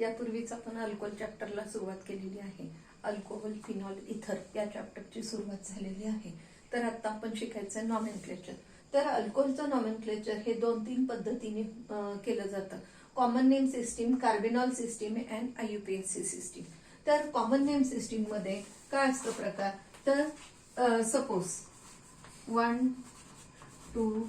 यापूर्वीच आपण अल्कोहोल चॅप्टरला सुरुवात केलेली आहे. अल्कोहोल, फिनॉल, इथर या चॅप्टरची सुरुवात झालेली आहे. तर आता आपण शिकायचं नॉमेनक्लेचर. तर अल्कोहोलचं नॉमेनक्लेचर हे 2-3 पद्धतीने केलं जातं. Common name system, carbinol system and IUPAC system. तर कॉमन नेम सिस्टीम मध्ये काय असतं प्रकार, तर सपोज 1, 2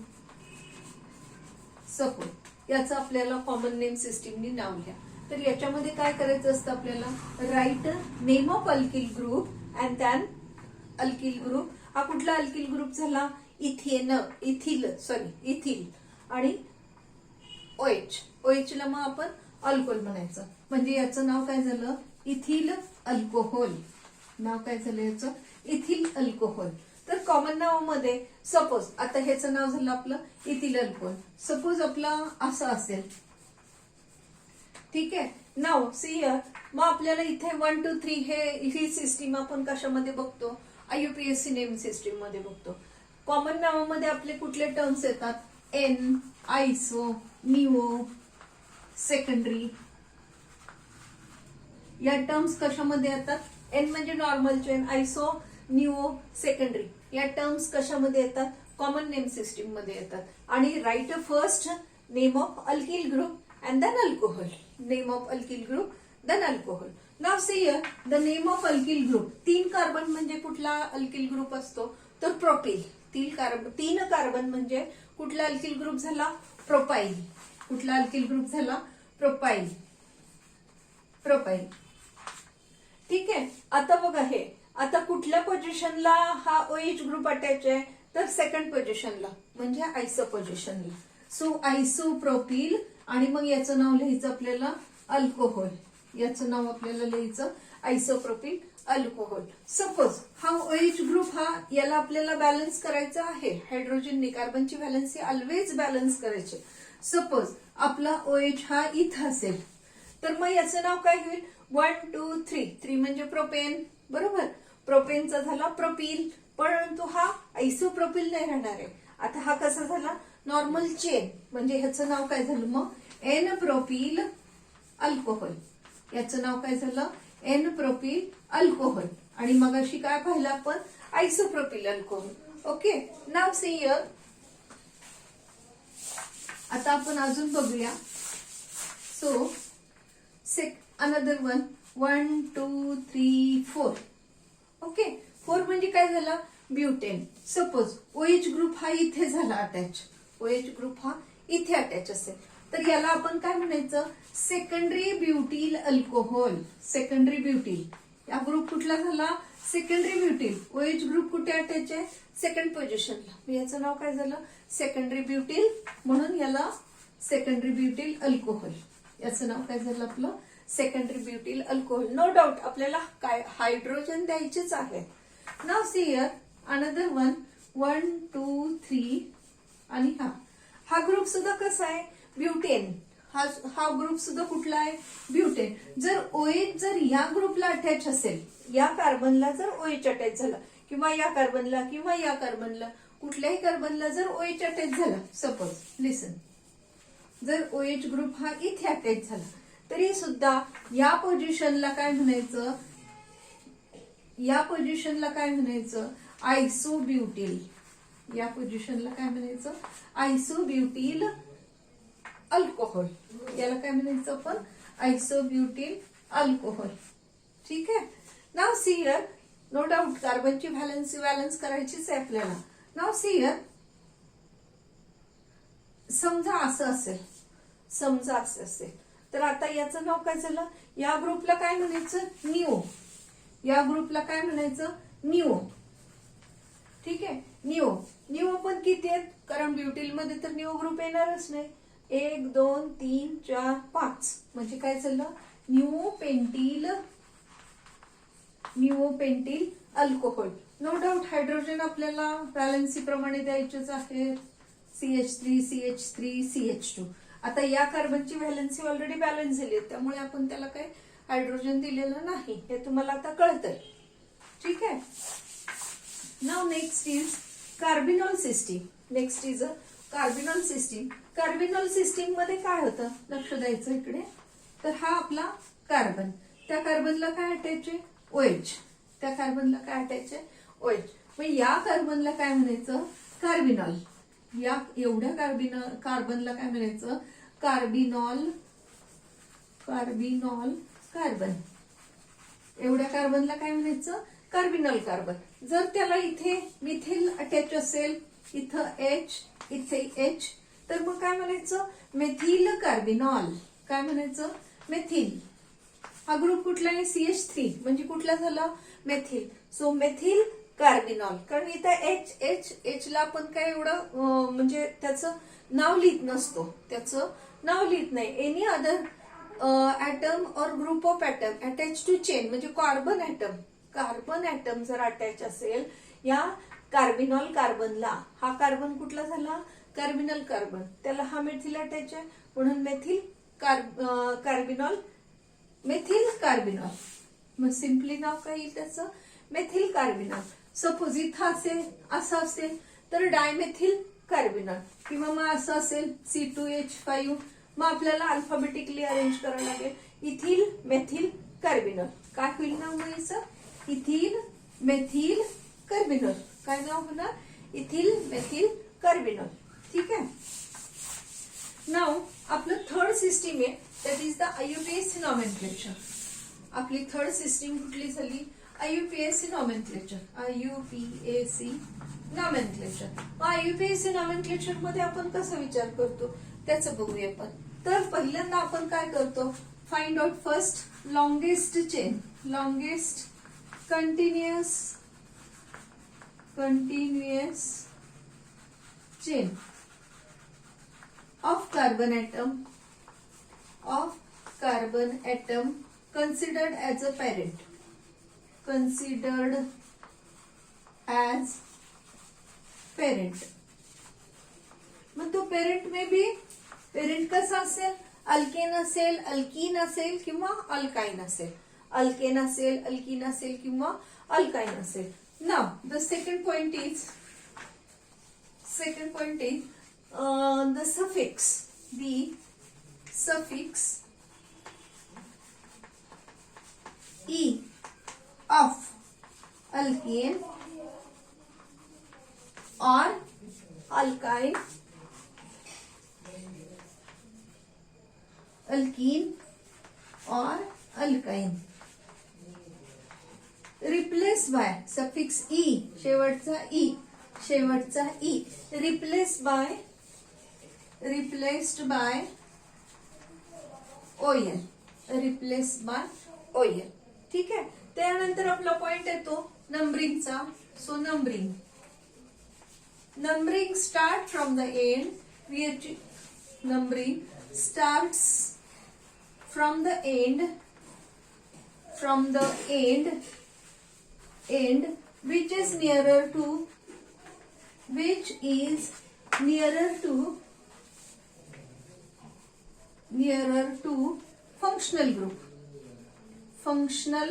सपोज याचं आपल्याला कॉमन नेम सिस्टीमनी नाव घ्या. तर याच्यामध्ये काय करायचं असतं आपल्याला, write name of alkyl group and then alkyl group. हा कुठला अल्किल ग्रुप झाला, इथिल आणि OH. OH ला मग आपण अल्कोहोल म्हणायचं. म्हणजे याचं नाव काय झालं, इथिल अल्कोहोल. नाव काय झालं याचं, इथिल अल्कोहोल. तर कॉमन नावामध्ये सपोज आता ह्याचं नाव झालं आपलं इथिल अल्कोहोल. सपोज आपलं असं असेल, ठीक आहे. Now see here. मग आपल्याला इथे 1, 2, 3 ही सिस्टीम आपण कशामध्ये बघतो, आययुपीएसी नेम सिस्टीम मध्ये बघतो. कॉमन नावामध्ये आपले कुठले टर्म्स येतात, एन, आयसो, निओ, सेकंडरी. या टर्म्स कशामध्ये येतात, एन म्हणजे normal chain, iso, neo, secondary या टर्म्स कशामध्ये येतात, कॉमन नेम सिस्टीम मध्ये येतात. आणि write first name of alkyl group and then alcohol. Name of alkyl group then alcohol. नाव see here the name of alkyl group. 3 carbon म्हणजे कुठला alkyl group असतो, तर प्रोपिल. 3 कार्बन म्हणजे कुठला अल्किल ग्रुप झाला, प्रोपाइल. कुठला अल्किल ग्रुप झाला, प्रोपाइल. ठीक आहे. आता बघा हे, आता कुठल्या पोझिशनला हा OH ग्रुप अटॅच आहे, तर सेकंड पोझिशनला म्हणजे आयसो पोझिशनला. So isopropyl. आणि मग याचं नाव लिहायचं आपल्याला अल्कोहोल. याचं नाव आपल्याला लिहायचं आयसोप्रोपिल अल्कोहोल. सपोज हा OH ग्रुप याला आपल्याला बॅलन्स करायचा आहे. हायड्रोजनने कार्बनची व्हॅलन्सी ऑलवेज बॅलन्स करायची. सपोज आपला OH हा इथं असेल, तर मग याचं नाव काय होईल, 1, 2, 3. 3 म्हणजे प्रोपेन, बरोबर. प्रोपेनचा झाला प्रोपिल, परंतु हा आयसोप्रोपिल नाही राहणार आहे. आता हा कसा झाला, नॉर्मल चेन. म्हणजे ह्याचं नाव काय झालं मग, एन प्रोपिल अल्कोहोल. याचं नाव काय झालं, एन प्रोपिल अल्कोहोल. आणि मग अशी काय पाहिलं आपण, isopropyl alcohol. Okay. Now see here. आता आपण अजून बघूया. So another 1, 2, 3, 4. ओके. 4 म्हणजे काय झाला, ब्युटेन. सपोज OH ग्रुप हा इथे झाला अटॅच. OH ग्रुप हा इथे अटॅच असेल, तर याला आपण काय म्हणायचं, सेकंडरी ब्युटील अल्कोहोल. सेकंडरी ब्युटील. या ग्रुप कुठला झाला, सेकंडरी ब्युटील. OH ग्रुप कुठे अटॅच आहे, सेकंड पोझिशनला. याचं नाव काय झालं, सेकंडरी ब्युटील. म्हणून याला सेकंडरी ब्युटील अल्कोहोल. याचं नाव काय झालं आपलं, सेकंडरी ब्युटील अल्कोहोल. नो डाऊट आपल्याला काय हायड्रोजन द्यायचेच आहे. नाव सी हिअर अनदर 1, 2, 3 आणि हा ग्रुप सुद्धा कसा आहे, ब्युटेन. हा ग्रुप सुद्धा कुठला आहे, ब्युटेन. जर OH जर या ग्रुपला अटॅच असेल, या कार्बनला जर OH अटॅच झाला, किंवा या कार्बनला किंवा या कार्बनला, कुठल्याही कार्बनला जर OH अटॅच झाला, सपोज लिसन, जर OH ग्रुप हा इथे अटॅच झाला, तरी सुद्धा या पोझिशनला काय म्हणायचं, या पोझिशनला काय म्हणायचं, आयसोब्युटील. या पोझिशनला काय म्हणायचं, आयसोब्युटील अल्कोहोल. याला काय म्हणायचं आपण, आयसोब्युटील अल्कोहोल. ठीक आहे. Now see here. No doubt कार्बनची व्हॅलन्सी बॅलन्स करायचीच आहे आपल्याला. Now see here. समजा असं असेल, तर आता याचं नाव काय झालं, या ग्रुपला काय म्हणायचं, निओ. या ग्रुपला काय म्हणायचं, निओ. ठीक आहे. निओ पण किती आहेत, कारण ब्युटील मध्ये तर निओ ग्रुप येणारच नाही. 1, 2, 3, 4, 5 म्हणजे काय झालं, neo pentyl alcohol. No doubt hydrogen आपल्याला व्हॅलन्सी प्रमाणे द्यायचेच आहेत, CH3, CH3, CH2. आता या कार्बनची व्हॅलन्सी ऑलरेडी बॅलन्स झाली आहे, त्यामुळे आपण त्याला काही हायड्रोजन दिलेलं नाही, हे तुम्हाला आता कळतंय. ठीक आहे. Now next is carbinol system. Next is a carbinol system. Carbinol system मध्ये काय होतं, लक्ष द्यायचं इकडे. तर हा आपला कार्बन, त्या कार्बनला काय अटॅच आहे? OH. त्या कार्बनला काय अटॅच आहे? OH. मग या कार्बनला काय म्हणायचं? कार्बिनॉल. या एवढ्या कार्बनला काय म्हणायचं? कार्बिनॉल. Carbinol carbon. एवढ्या कार्बनला काय म्हणायचं? Carbinol carbon. जर त्याला इथे मिथिल अटॅच असेल, इथं H, इथे H, तर मग काय म्हणायचं? Methyl carbinol. काय म्हणायचं? मेथिल. हा ग्रुप कुठला आहे? CH3 म्हणजे कुठला झाला? मेथिल. So methyl carbinol. कारण इथं H ला आपण काय एवढं म्हणजे त्याचं नाव लिहित नसतो, त्याचं नाव लिहित नाही. एनी अदर ऍटम और group of atom attach to chain म्हणजे कार्बन ऍटम जर अटॅच असेल या कार्बिनॉल कार्बनला, हा कार्बन कुठला झाला? Carbinol carbon. त्याला हा मेथिल अटॅच आहे म्हणून मेथिल कार्बिनॉल, मेथिल कार्बिनॉल. मग सिम्पली नाव काय येईल त्याचं? Methyl carbinol. सपोज इथं असेल, असं असेल तर डायमेथिल कार्बिनॉल, किंवा मग असं असेल C2H5, मग आपल्याला अल्फाबेटिकली अरेंज करावं लागेल. Ethyl methyl carbinol. काय होईल नाव म्हणायचं? Ethyl methyl carbinol. काय नाव होणार? Ethyl methyl carbinol. ठीक आहे. नाव आपलं थर्ड सिस्टीम आहे, that is the IUPAC nomenclature. आपली थर्ड सिस्टीम कुठली झाली? IUPAC nomenclature. IUPAC nomenclature. IUPAC nomenclature मध्ये आपण कसा विचार करतो त्याचं बघूया आपण. तर पहिल्यांदा आपण काय करतो? Find out first longest chain, longest continuous chain of carbon atom considered as a parent. मग तो पेरेंट में बी पेरेंट कसा असेल? अल्केन असेल, अल्कीन असेल किंवा अल्काइन असेल. अल्केन असेल, अल्कीन असेल किंवा अल्काइन असेल. Now the second point is the suffix E of alkane or alkyne, alkene or alkyne, replaced by suffix E, शेवटचा E, replaced by OL. ठीक आहे. त्यानंतर आपला पॉइंट येतो नंबरिंगचा. So numbering start from the end. Numbering starts from the end, which is nearer to functional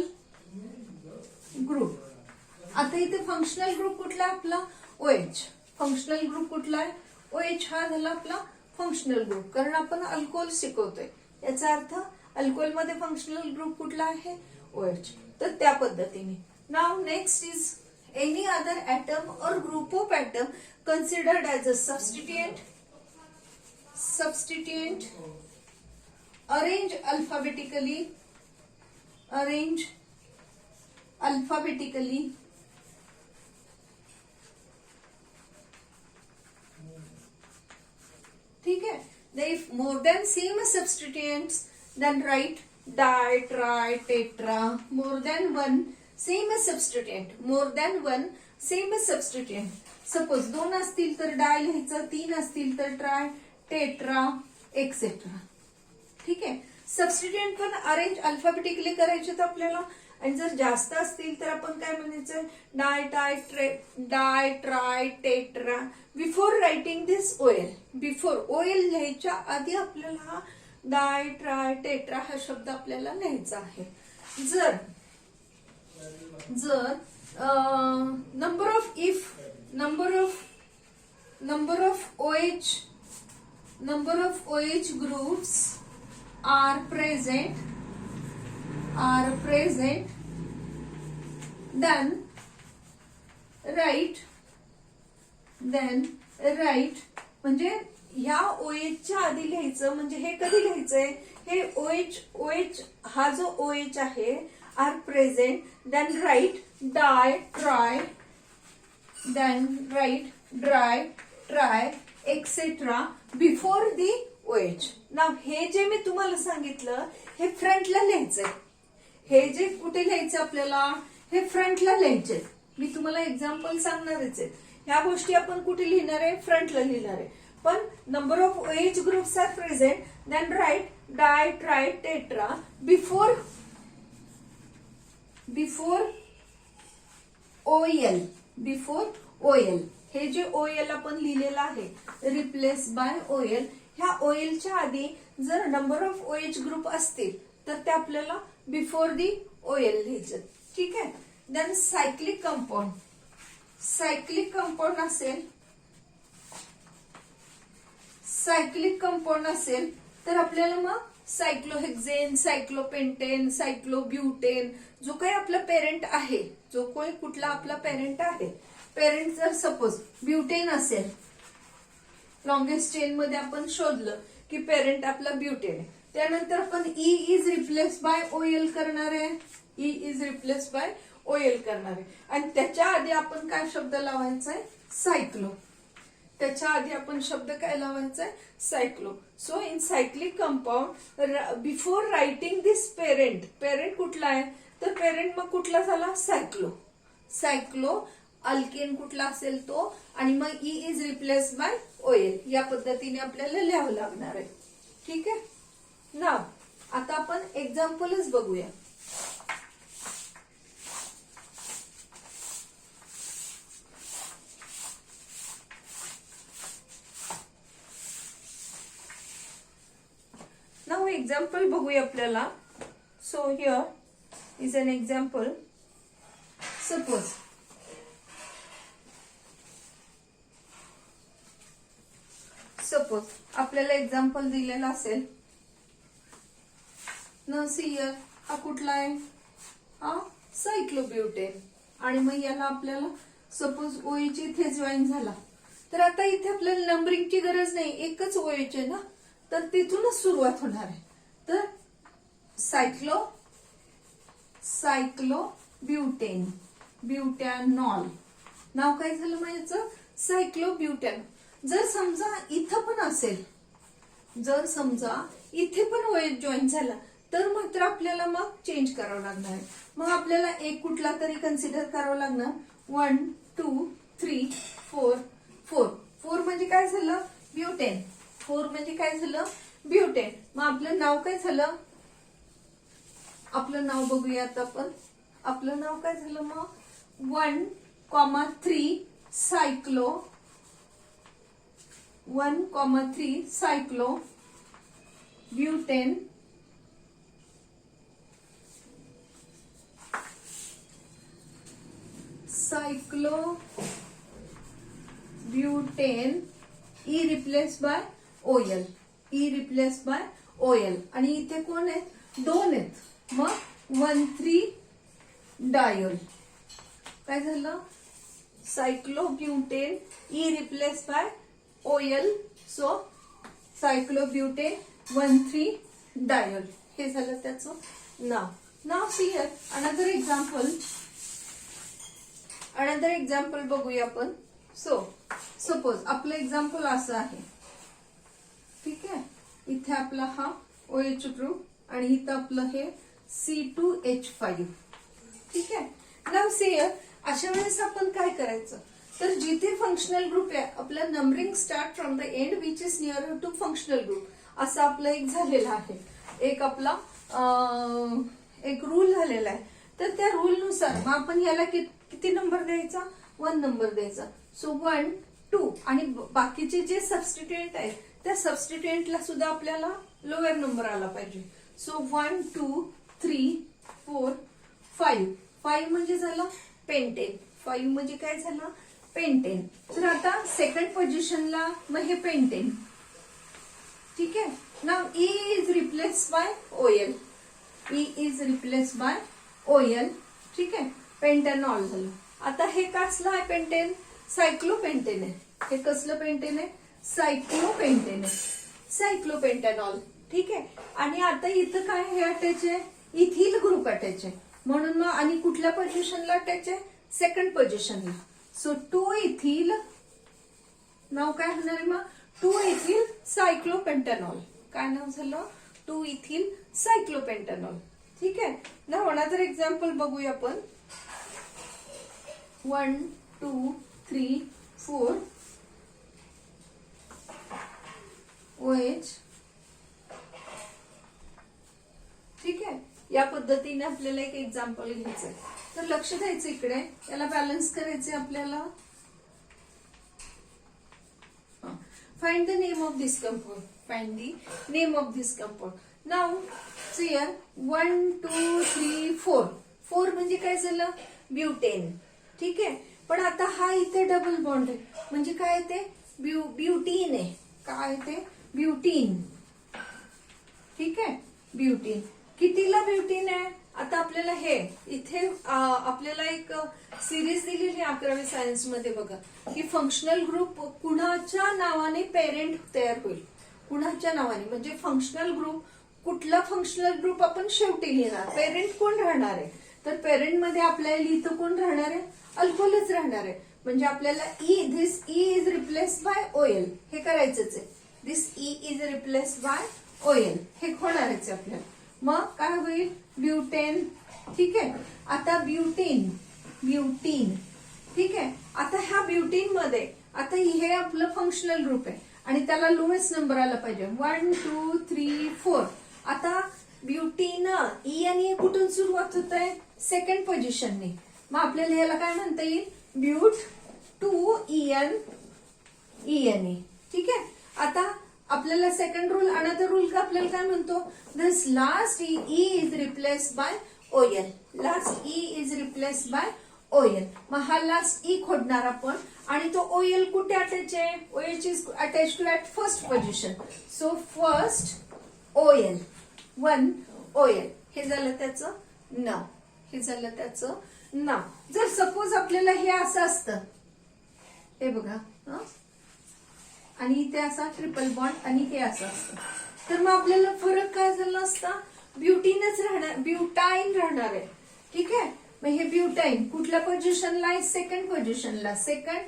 group. आता इथे functional group कुठला आहे आपला? OH. फंक्शनल ग्रुप कुठला आहे? OH हा झाला आपला फंक्शनल ग्रुप. कारण आपण अल्कोहोल शिकवतोय, याचा अर्थ अल्कोहोल मध्ये फंक्शनल ग्रुप कुठला आहे? OH. तर त्या पद्धतीने. Now next is any other atom or group of atom considered as a substituent. Arrange alphabetically. ठीक है. If more than same substituents, then write di, tri, tetra. More than one same substituent. Suppose 2 असतील तर डाय लिहायचं, 3 असतील तर try, tetra, etcetera. ठीक आहे. सबस्टिट्यूएंट पण अरेंज अल्फाबेटिकली करायचे तर आपल्याला. आणि जर जास्त असतील तर आपण काय म्हणायचं? डाय, ट्राय, टेट्रा. बिफोर रायटिंग दिस OL, बिफोर OL लिहायच्या आधी आपल्याला हा डाय, ट्राय, टेट्रा हा शब्द आपल्याला लिहायचा आहे. जर number of OH groups are present, then write म्हणजे ह्या OH च्या आधी लिहायचं. म्हणजे हे कधी लिहायचंय, हे OH हा जो OH आहे are present, then write di tri etcetera before the OH. नाव हे जे मी तुम्हाला सांगितलं हे फ्रंटला लिहायचंय. हे जे कुठे लिहायचं आपल्याला, हे फ्रंटला लिहायचे. मी तुम्हाला एक्झाम्पल सांगणारच आहे. ह्या गोष्टी आपण कुठे लिहिणार आहे, फ्रंटला लिहिणार आहे. पण number of OH groups are present, then write di tri tetra before OL. हे जे OL आपण लिहिलेलं आहे रिप्लेस बाय OL, ह्या OL च्या आधी जर नंबर ऑफ OH ग्रुप असतील तर ते आपल्याला बिफोर दी OL लिहायचं. ठीक आहे. देन सायक्लिक कंपाऊंड असेल तर आपल्याला मग सायक्लोहेक्झेन, सायक्लोपेंटेन, सायक्लोब्युटेन जो काही आपला पेरेंट आहे, जो काही कुठला आपला पेरेंट आहे, पेरेंट जर सपोज ब्युटेन असेल, लॉंगेस्ट चेन मध्ये आपण शोधलं की पेरेंट आपला ब्युटेन आहे, त्यानंतर आपण E is replace by OL करणार आहे. आणि त्याच्या आधी आपण काय शब्द लावायचा आहे, सायक्लो. त्याच्या आधी आपण शब्द काय लावायचा आहे, cyclo. So in cyclic compound before writing this parent कुठला आहे, तर पेरेंट मग कुठला झाला, सायक्लो. अल्केन कुठला असेल तो, आणि मग E is replace by OL. या पद्धतीने आपल्याला लिहावं लागणार आहे. ठीक आहे ना. आता आपण एक्झाम्पलच बघूया. नाउ एक्झाम्पल बघूया आपल्याला. So here is an example. Suppose आपल्याला एक्झाम्पल दिलेला असेल न, सी हिअर हा कुठला आहे, हा सायक्लोब्युटेन. आणि मग याला आपल्याला सपोज OH इथे जॉईन झाला तर आता इथे आपल्याला नंबरिंगची गरज नाही, एकच OH आहे ना, तर तिथूनच सुरुवात होणार आहे. तर सायक्लोब्युटेन, ब्युटॅनॉल. नाव काय झालं माझ्याचं, सायक्लोब्युटॅन. जर समजा इथं पण असेल, जर समजा इथे पण OH जॉईन झाला तर मात्र आपल्याला मग चेंज करावं लागणार आहे. मग आपल्याला एक कुठला तरी कन्सिडर करावं लागणार. 1 2 3 4. 4 म्हणजे काय झालं, ब्युटेन. 4 म्हणजे काय झालं, ब्युटेन. मग आपलं नाव काय झालं, आपलं नाव बघूया आता आपण. आपलं नाव काय झालं मग, 1,3 cyclo, 1,3 cyclo butane E replace by OL. आणि इथे कोण आहेत, 2 आहेत. मग 1,3 डायोल. काय झालं, cyclobutane E replace by OL. So cyclobutane 1,3 diol. हे झालं त्याचं नाव. नाव सी हिअर अनदर एक्झाम्पल बघूया आपण. सो सपोज आपलं एक्झाम्पल असं आहे. ठीक आहे. इथे आपला हा OH ग्रुप आणि इथं आपलं हे C2H5. ठीक आहे. Now see here. अशा वेळेस आपण काय करायचं, तर जिथे फंक्शनल ग्रुप आहे आपला numbering start from the end which is near to functional group, असं आपलं एक झालेलं आहे. एक आपला एक रूल झालेला आहे. तर त्या रूल नुसार मग आपण याला किती नंबर द्यायचा, 1 नंबर द्यायचा. सो 1 2 आणि बाकीचे जे सबस्टिट्युएंट आहेत त्या सबस्टिट्युएंटला सुद्धा आपल्याला लोअर नंबर आला पाहिजे. सो 1 2 3 4 5. 5 म्हणजे झालं पेंटेन. 5 म्हणजे काय झालं, तर आता सेकंड पोझिशनला मग हे पेंटेन. ठीक आहे. Now E is replace by OL. E is replace by OL. ठीक आहे. पेंटॅनॉल झालं. आता हे कसलं आहे पेंटेन? सायक्लोपेंटेन आहे. हे कसलं पेंटेन आहे? सायक्लोपेंटेन आहे. सायक्लोपेंटॅनॉल. ठीक आहे. आणि आता इथं काय हे अटॅच आहे? इथिल ग्रुप अटॅच आहे. म्हणून मग आणि कुठल्या पोझिशनला अटॅच आहे? सेकंड पोझिशनला. सो 2 इथिल नाव काय होणार आहे मग? 2 इथिल सायक्लोपेंटॅनॉल. काय नाव झालं? 2 इथिल सायक्लोपेंटॅनॉल. ठीक आहे ना. अनदर एक्झाम्पल बघूया आपण. 1 2 3 4 OH. ठीक आहे. या पद्धतीने आपल्याला एक एक्झाम्पल घ्यायचंय. तर लक्ष द्यायचं इकडे. याला बॅलन्स करायचे आपल्याला. Find the name of this compound. Find the name of this compound. Now see here 1 2 3 4. 4 म्हणजे काय झालं? ब्युटेन. ठीक आहे. पण आता हा इथे डबल बॉन्ड आहे म्हणजे काय ते? ब्युटीन आहे. काय ते? ब्युटीन. ठीक आहे. ब्युटीन. कितीला ब्युटीन आहे? आता आपल्याला हे इथे आपल्याला एक सिरीज दिलेली 11वी सायन्स मध्ये बघा की फंक्शनल ग्रुप कुणाच्या नावाने पेरेंट तयार होईल. कुणाच्या नावाने म्हणजे फंक्शनल ग्रुप. कुठला फंक्शनल ग्रुप आपण शेवटी लिहिणार? पेरेंट कोण राहणार आहे? तर पेरेंट मध्ये आपल्याला इथं कोण राहणार आहे? अल्कोहोलच राहणार आहे. म्हणजे आपल्याला this E is replace by OL हे करायचंच आहे. This E is replace by OL हे होणारच आहे आपल्याला. मग काय होईल? ब्युटेन. ठीक आहे. आता ब्युटीन. ब्युटीन. ठीक आहे. आता ह्या ब्युटीन मध्ये आता हे आपलं फंक्शनल ग्रुप आहे आणि त्याला लोएस्ट नंबर आला पाहिजे. 1 2 3 4. आता ब्युटीन ई आणि कुठून सुरुवात होत आहे? सेकंड पोझिशनने. मग आपल्याला ह्याला काय म्हणता येईल? ब्यूट 2 EN ENE. ठीक आहे. आता आपल्याला सेकंड रूल अनदर रूल का आपल्याला काय म्हणतो? This last E is replace by OL. Last E is replace by OL. मग हा लास्ट ई खोडणार आपण आणि तो ओएल कुठे अटॅच आहे? OH is attach to at first position. So first OL. 1 OL. हे झालं त्याचं नाव. हे झालं त्याचं नाव. जर सपोज आपल्याला हे असं असतं. हे बघा आणि इथे असा ट्रिपल बॉन्ड आणि हे असं असतं तर मग आपल्याला फरक काय झाला असता? ब्युटीनच राहणार. ब्युटाईन राहणार आहे. ठीक आहे. मग हे ब्युटाईन कुठल्या पोझिशनला आहे? सेकंड पोझिशनला. Second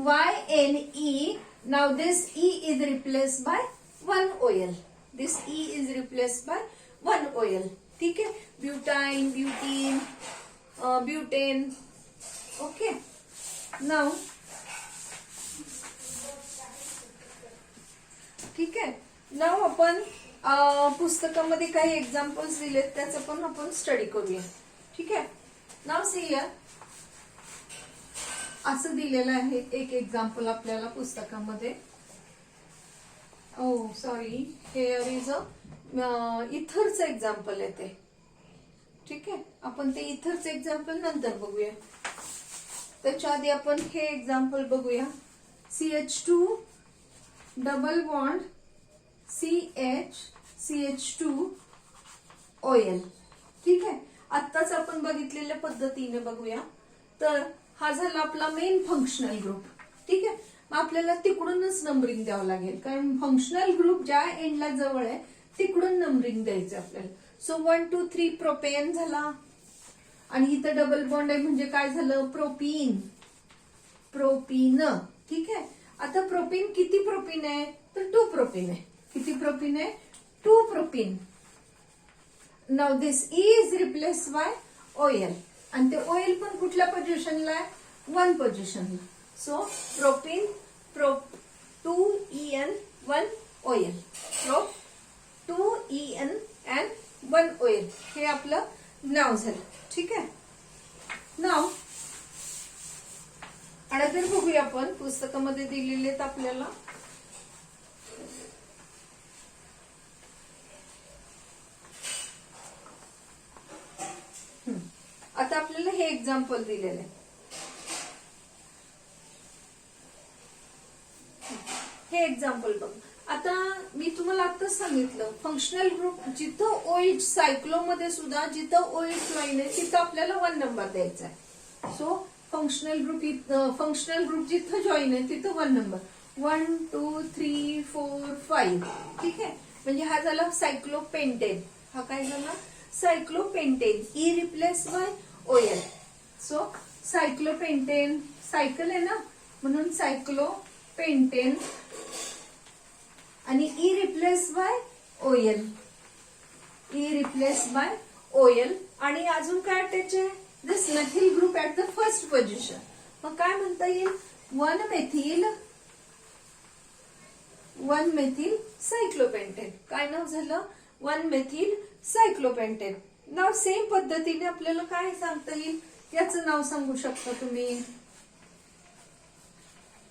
YNE. नाव this E is replace by 1 OL. This E is replace by 1 OL. ठीक आहे. Butyne, butene, butane. ओके. नाव ठीक आहे. नाव आपण पुस्तकामध्ये काही एक्झाम्पल्स दिलेत त्याचं पण आपण स्टडी करूया. ठीक आहे. Now see here. असं दिलेलं आहे एक एक्झाम्पल आपल्याला पुस्तकामध्ये. ओ सॉरी, हेअर इज इथरचं एक्झाम्पल आहे ते. ठीक आहे. आपण ते इथरचं एक्झाम्पल नंतर बघूया. त्याच्या आधी आपण हे एक्झाम्पल बघूया. CH2 double bond CH2 OL. ठीक आहे. आत्ताच आपण बघितलेल्या पद्धतीने बघूया. तर हा झाला आपला मेन फंक्शनल ग्रुप. ठीक आहे. मग आपल्याला तिकडूनच नंबरिंग द्यावं लागेल कारण फंक्शनल ग्रुप ज्या एंडला जवळ आहे तिकडून नंबरिंग द्यायचं आपल्याला. सो 1 2 3 प्रोपेन झाला आणि इथं डबल बॉन्ड आहे म्हणजे काय झालं? प्रोपीन. प्रोपीन. ठीक आहे. आता प्रोपीन किती प्रोपीन आहे? तर 2 प्रोपीन आहे. किती प्रोपीन आहे? 2 propene. Now this E is replace by OL आणि ते ओएल पण कुठल्या पोझिशनला आहे? 1 पोझिशनला. So propene 2 EN 1 OL. Prop 2 EN and 1 OL. हे आपलं नाव झालं. ठीक आहे. नाव अनदर बघूया आपण. पुस्तकामध्ये दिलेले आहेत आपल्याला. आता आपल्याला हे एक्झाम्पल दिलेलं आहे. हे एक्झाम्पल बघ. आता मी तुम्हाला आता सारखं सांगितलं, फंक्शनल ग्रुप जिथं OH सायक्लो मध्ये सुद्धा जिथं OH जॉईन आहे तिथं आपल्याला 1 नंबर द्यायचा आहे. सो फंक्शनल ग्रुप जिथं जॉईन आहे तिथं 1 नंबर. 1 2 3 4 5. ठीक आहे, म्हणजे हा झाला सायक्लोपेंटेन. हा काय झाला? Cyclopentane. E replace by OL. So cyclopentane, cycle आहे ना म्हणून सायक्लोपेंटेन आणि E replace by OL. E replace by OL. आणि अजून काय अटॅच आहे? This methyl group at the first position. मग काय म्हणता येईल? 1 मेथिल सायक्लोपेंटेन. काय नाव झालं? 1 मेथिल सायक्लोपेंटेन. नाव सेम पद्धतीने आपल्याला काय सांगता येईल? याचं नाव सांगू शकता तुम्ही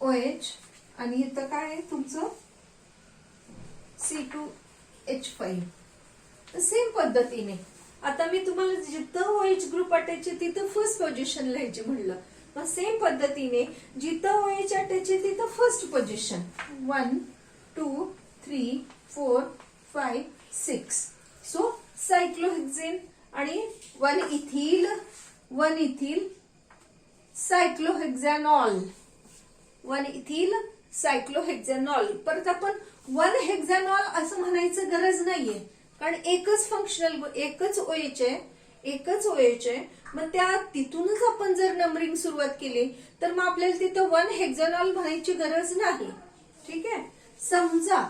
OH आणि इथं काय आहे तुमचं C2H5. तर सेम पद्धतीने आता मी तुम्हाला जिथं OH ग्रुप अटॅच आहे तिथं फर्स्ट पोझिशन लिहायची म्हणलं, मग सेम पद्धतीने जिथं OH अटॅच आहे तिथं फर्स्ट पोझिशन. 1 2 3 4 5 6. सो सायक्लोहेक्झेन आणि 1 इथिल सायक्लोहेक्झॅनॉल. 1 इथिल सायक्लोहेक्झॅनॉल. परत आपण 1 हेक्झॅनॉल असं म्हणायचं गरज नाहीये, कारण एकच फंक्शनल, एकच OH आहे. मग त्या तिथूनच आपण जर नंबरिंग सुरुवात केली तर मग आपल्याला तिथं 1 हेक्झॅनॉल म्हणायची गरज नाही. ठीक आहे, समजा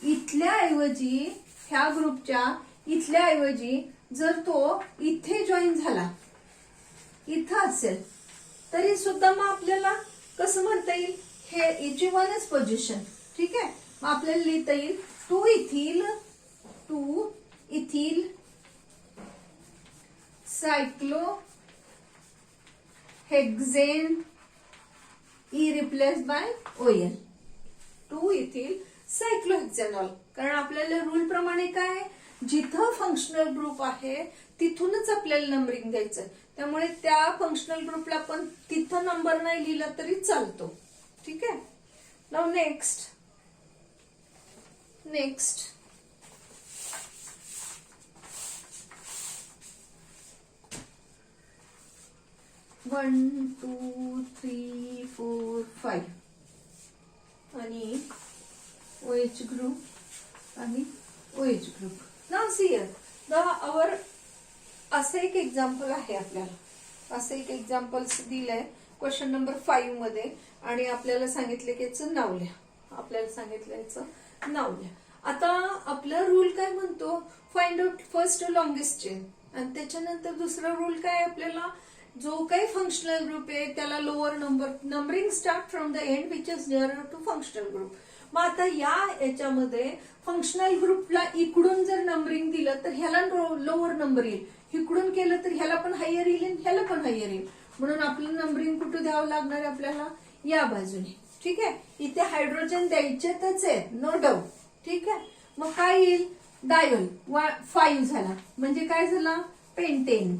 इथल्या ऐवजी ह्या ग्रुपच्या इथल्या ऐवजी जर तो इथे जॉईन झाला, इथं असेल तरी सुद्धा मग आपल्याला कसं म्हणता येईल? हे याची 1च पोझिशन. ठीक आहे, मग आपल्याला लिहिता येईल 2 ethyl cyclohexane E replace by OL. 2 ethyl cyclohexanol. कारण आपल्याला रूल प्रमाणे काय, जिथं फंक्शनल ग्रुप आहे तिथूनच आपल्याला नंबरिंग द्यायचं. त्यामुळे त्या फंक्शनल ग्रुपला पण तिथं नंबर नाही लिहिला तरी चालतो. ठीक आहे. नाउ नेक्स्ट 1 2 3 4 5 आणि OH ग्रुप आणि OH group. Now see here our असं एक एक्झाम्पल आहे आपल्याला. असं एक एक्झाम्पल्स दिलंय क्वेश्चन नंबर 5 मध्ये आणि आपल्याला सांगितलं की याचं नाव लिहा. आता आपला रूल काय म्हणतो? Find out first longest chain. आणि त्याच्यानंतर दुसरा रूल काय आपल्याला, जो काही फंक्शनल ग्रुप आहे त्याला lower numbering start from the end which is near to functional group. मग आता याच्यामध्ये फंक्शनल ग्रुपला इकडून जर नंबरिंग दिलं तर ह्याला लोअर नंबर येईल, इकडून केलं तर ह्याला पण हायर येईल आणि ह्याला पण हायर येईल. म्हणून आपलं नंबरिंग कुठं द्यावं लागणार आहे आपल्याला? या बाजूने. ठीक आहे, इथे हायड्रोजन द्यायचेच आहेत, नो डाऊट. ठीक आहे, मग काय येईल? डायोल 5 झाला. म्हणजे काय झाला? पेंटेन.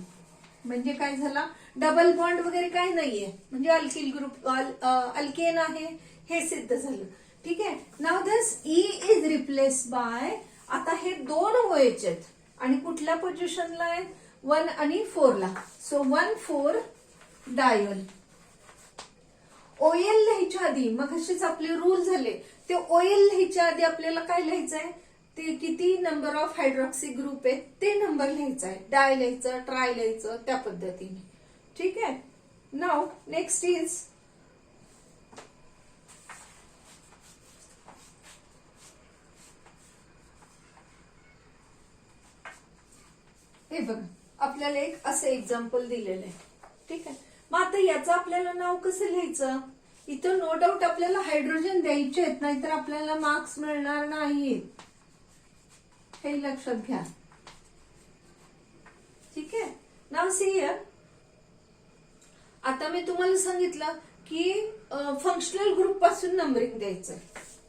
म्हणजे काय झाला? डबल बॉन्ड वगैरे काय नाहीये, म्हणजे अल्किल ग्रुप अल्केन आहे हे सिद्ध झालं. ठीक आहे, नाव this E is replace bye, आता हे 2 OH आहेत आणि कुठल्या पोझिशनला आहेत? 1 आणि 4 ला. So 1 4 diol. OL लिहायच्या आधी मग असेच आपले रूल झाले, ते OL लिहायच्या आधी आपल्याला काय लिहायचंय? ते किती नंबर ऑफ हायड्रॉक्सी ग्रुप आहेत ते नंबर लिहायचा आहे. डाय लिहायचं, ट्राय लिहायचं, त्या पद्धतीने. ठीक आहे. नाउ नेक्स्ट इज हे बघा, आपल्याला एक असं एक्झाम्पल दिलेलं आहे. ठीक आहे, मग आता याचं आपल्याला नाव कसं लिहायचं? इथं नो डाऊट आपल्याला हायड्रोजन द्यायचे आहेत, नाहीतर आपल्याला मार्क्स मिळणार नाहीत, हे लक्षात घ्या. ठीक आहे, नाव सी हियर. आता मी तुम्हाला सांगितलं की फंक्शनल ग्रुप पासून नंबरिंग द्यायचं.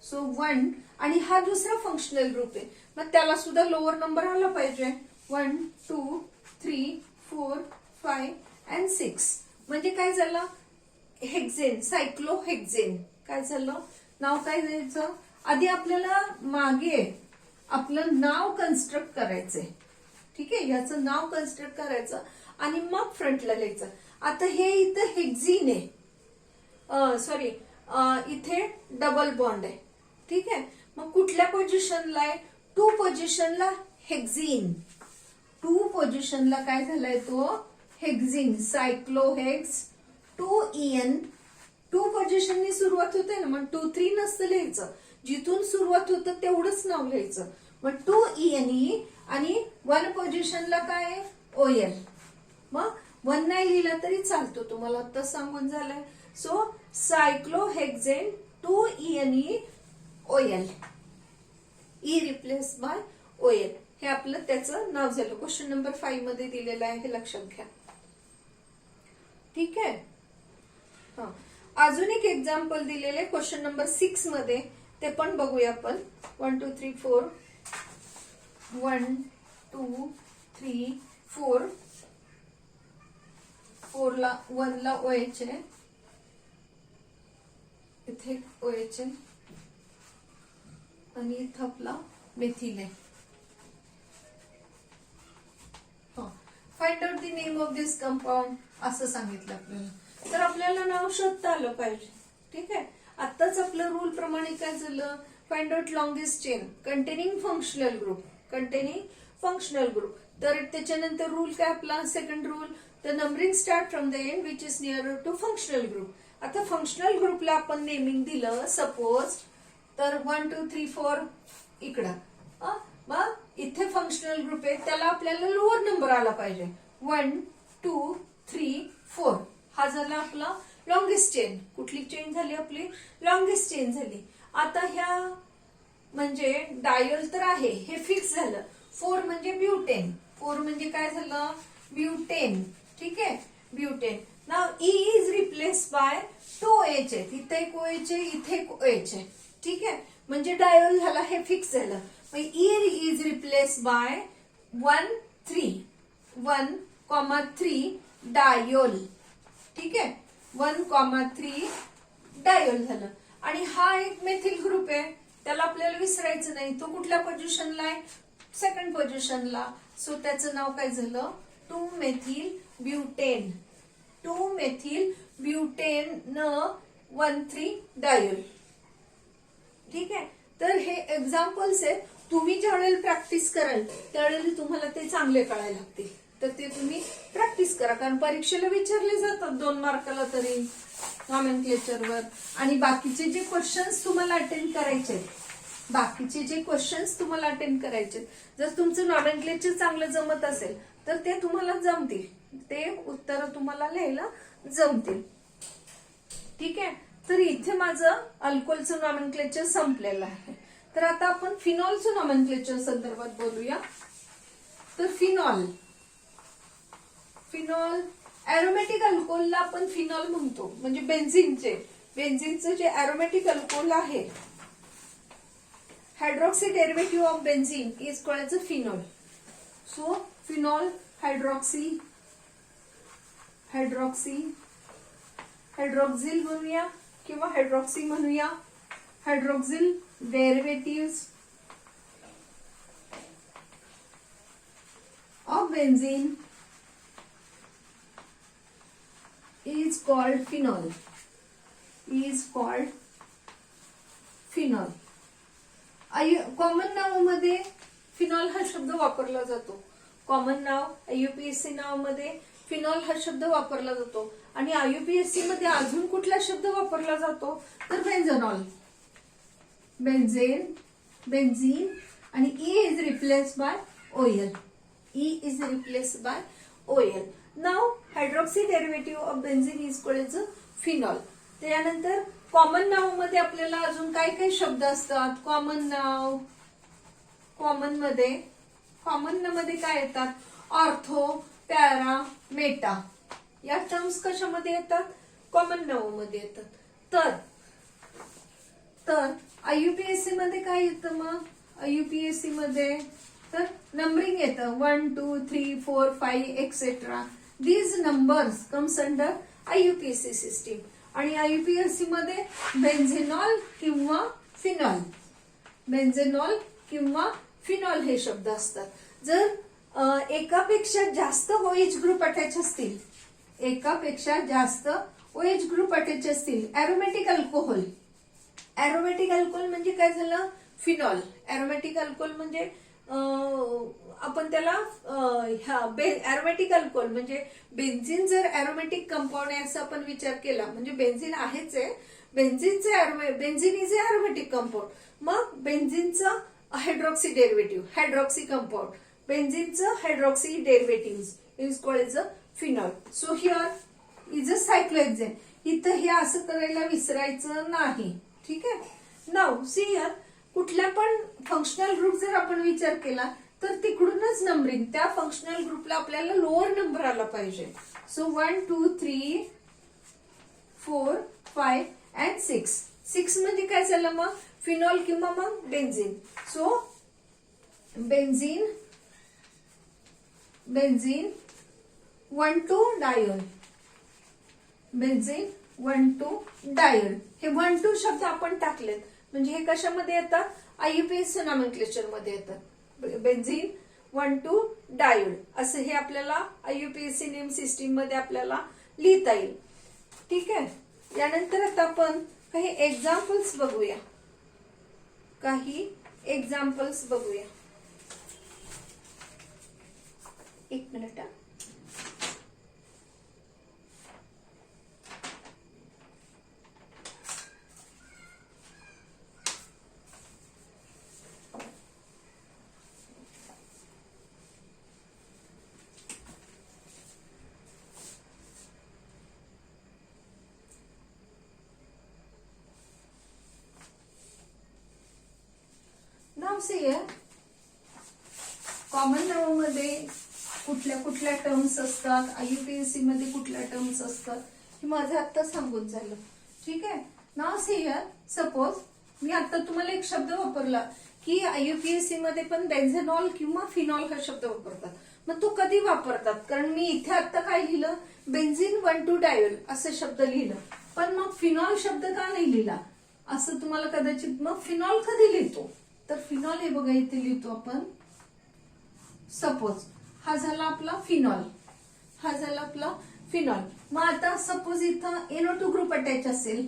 सो 1 आणि हा दुसरा फंक्शनल ग्रुप आहे, मग त्याला सुद्धा लोअर नंबर आला पाहिजे. 1 2 3 4 5 and 6. म्हणजे काय झालं? हेक्झेन, सायक्लोहेक्झेन. काय झालं? नाव काय द्यायचं? आधी आपल्याला मागे आपलं नाव कन्स्ट्रक्ट करायचंय. ठीक आहे, याचं नाव कन्स्ट्रक्ट करायचं आणि मग फ्रंटला लिहायचं. आता हे इथं हेक्झिन आहे, सॉरी इथे डबल बॉन्ड आहे. ठीक आहे, मग कुठल्या पोझिशनला आहे? 2 पोझिशनला हेक्झिन. 2 पोझिशनला काय झालाय तो हेक्झिन, सायक्लोहेक्स 2En. 2 पोझिशननी सुरुवात होते ना, मग 2, 3 नसतं लिहायचं. जिथून सुरुवात होतं तेवढंच नाव लिहायचं. मग 2En आणि 1 पोझिशनला काय OL. मग 1 नाही लिहिला तरी चालतो, तुम्हाला आता सांगून झालंय. सो cyclohexane 2En OL. E replace by OL. हे आपलं त्याचं नाव झालं. क्वेश्चन नंबर 5 मध्ये दिलेलं आहे, हे लक्षात घ्या. ठीक आहे, हा. अजून एक एक्झाम्पल दिलेले क्वेश्चन नंबर 6 मध्ये, ते पण बघूया आपण. 1 2 3 4 1 2 3 4 4 ला 1 ला OH आहे, इथे OH आहे आणि इथं आपला मेथिल आहे. Find out the name of this compound असं सांगितलं आपल्याला. तर आपल्याला नाव शोधता आलं पाहिजे. ठीक आहे, आत्ताच आपलं रूल प्रमाणे काय झालं, find out longest chain containing functional group, containing functional group. तर त्याच्यानंतर रूल काय आपला, second rule, the numbering start from the end which is near to functional group. आता फंक्शनल ग्रुपला आपण नेमिंग दिलं सपोज, तर 1 2 3 4 इकडं, मग इथे फंक्शनल ग्रुप आहे, त्याला आपल्याला लोअर नंबर आला पाहिजे. 1 2 3 4 हा झाला आपला लॉंगेस्ट चेन. कुठली चेन झाली आपली, लॉंगेस्ट चेन झाली. आता ह्या म्हणजे डायल तर आहे, हे फिक्स झालं. 4 म्हणजे ब्युटेन. 4 म्हणजे काय झालं, ब्युटेन. ठीक आहे, butane. Now E is replace bye 2 OH आहे. इथे एक OH आहे, इथे एक OH आहे. ठीक आहे, म्हणजे डायल झाला, हे फिक्स झालं. मग E is replace by 1 3 1,3 diol. ठीक आहे, 1,3 डायोल झालं. आणि हा एक मेथिल ग्रुप आहे, त्याला आपल्याला विसरायचं नाही. तो कुठल्या पोझिशनला आहे, सेकंड पोझिशनला. सो त्याचं नाव काय झालं, 2 methyl butane. 2 methyl butane 1,3 diol. ठीक आहे, तर हे एक्झाम्पल्स आहेत. तुम्ही ज्यावेळेला प्रॅक्टिस कराल त्यावेळेला तुम्हाला ते चांगले कळायला लागतील. तर ते तुम्ही प्रॅक्टिस करा, कारण परीक्षेला विचारले जातात 2 मार्काला तरी नॉमेनक्लेचरवर. आणि बाकीचे जे क्वेश्चन्स तुम्हाला अटेंड करायचे, बाकीचे जे क्वेश्चन्स तुम्हाला अटेंड करायचे, जर तुमचं नॉमेनक्लेचर चांगलं जमत असेल तर ते तुम्हाला जमतील, ते उत्तर तुम्हाला लिहायला जमतील. ठीक आहे, तर इथे माझं अल्कोहोलचं नॉमेनक्लेचर संपलेलं आहे. तर आता आपण फिनॉलचं नॉमेनक्लेचर संदर्भात बोलूया. तर फिनॉल एरोमॅटिक अल्कोहोलला आपण फिनॉल म्हणतो, म्हणजे बेन्झिनचं जे एरोमॅटिक अल्कोहोल आहे, hydroxy derivative of benzene is called as phenol. So phenol hydroxyl म्हणूया किंवा हायड्रॉक्सी म्हणूया. Hydroxyl derivative of benzene is called phenol. Common नावामध्ये फिनॉल हा शब्द वापरला जातो. कॉमन नाव IUPAC नावामध्ये फिनॉल हा शब्द वापरला जातो. आणि IUPAC मध्ये अजून कुठला शब्द वापरला जातो, तर बेन्झेनॉल, बेन्झीन. आणि E is replace by OL. नाव hydroxy derivative of benzene is called as phenol. त्यानंतर कॉमन नावामध्ये आपल्याला अजून काय काय शब्द असतात. कॉमन मध्ये काय येतात, ऑर्थो, पॅरा, मेटा या टर्म्स कशामध्ये येतात, कॉमन नावामध्ये येतात. तर IUPAC मध्ये काय येतं, मग IUPAC मध्ये तर नंबरिंग येतं 1 2 3 4 5 etcetera. These numbers comes under IUPAC system. आणि IUPAC मध्ये बेन्झेनॉल किंवा फिनॉल हे शब्द असतात। जर एकापेक्षा जास्त OH ग्रुप अटॅच असतील, एकापेक्षा जास्त OH ग्रुप अटॅच असतील, एरोमॅटिक अल्कोहोल, एरोमॅटिक अल्कोहोल म्हणजे काय झालं, फिनॉल। एरोमॅटिक अल्कोहोल म्हणजे आपण त्याला एरोमॅटिक अल्कोहोल म्हणजे बेन्झीन जर एरोमॅटिक कंपाऊंड आहे असं आपण विचार केला, म्हणजे बेन्झीन आहेच आहे, benzene is a aromatic compound, मग बेन्झीनचं हायड्रॉक्सी डेरिव्हेटिव्ह, हायड्रॉक्सी कंपाऊंड, बेन्झीनचं hydroxy derivative is called as a phenol. So here is a cyclohexane. इथं हे असं करायला विसरायचं नाही, ठीक आहे। नाव सी हिअर, कुठल्या पण फंक्शनल ग्रुप जर आपण विचार केला तर तिकडूनच नंबरिंग, त्या फंक्शनल ग्रुपला आपल्याला लोअर नंबर आला पाहिजे। सो 1 2 3 4 5 and 6, 6 म्हणजे काय झालं मग, फिनॉल किंवा मग benzene. So benzene 1 2 diol, benzene 1 2 diol. हे 1 2 शब्द आपण टाकलेत म्हणजे हे कशामध्ये येतात, IUPAC नॉमेनक्लेचर मध्ये येतात। बेन्झीन 1 2 डायोल असं हे आपल्याला IUPAC नेम सिस्टीम मध्ये आपल्याला लिहिता येईल, ठीक आहे। यानंतर आता आपण काही एक्झाम्पल्स बघूया, काही एक्झाम्पल्स बघूया। एक मिनिट। नाव से कॉमन नाव मध्ये कुठल्या कुठल्या टर्म्स असतात, IUPAC मध्ये कुठल्या टर्म्स असतात हे माझं आता सांगून झालं, ठीक आहे। नाव से सपोज मी आता तुम्हाला एक शब्द वापरला की IUPAC मध्ये पण बेन्झेनॉल किंवा फिनॉल हा शब्द वापरतात, मग तो कधी वापरतात, कारण मी इथे आता काय लिहिलं, बेन्झीन 1 2 डायोल असं शब्द लिहिलं, पण मग फिनॉल शब्द का नाही लिहिला असं तुम्हाला कदाचित, मग फिनॉल कधी लिहितो, तर फिनॉल हे बघा इथे लिहितो आपण। सपोज हा झाला आपला फिनॉल, हा झाला आपला फिनॉल। मग आता सपोज इथं NO2 ग्रुप अटॅच असेल,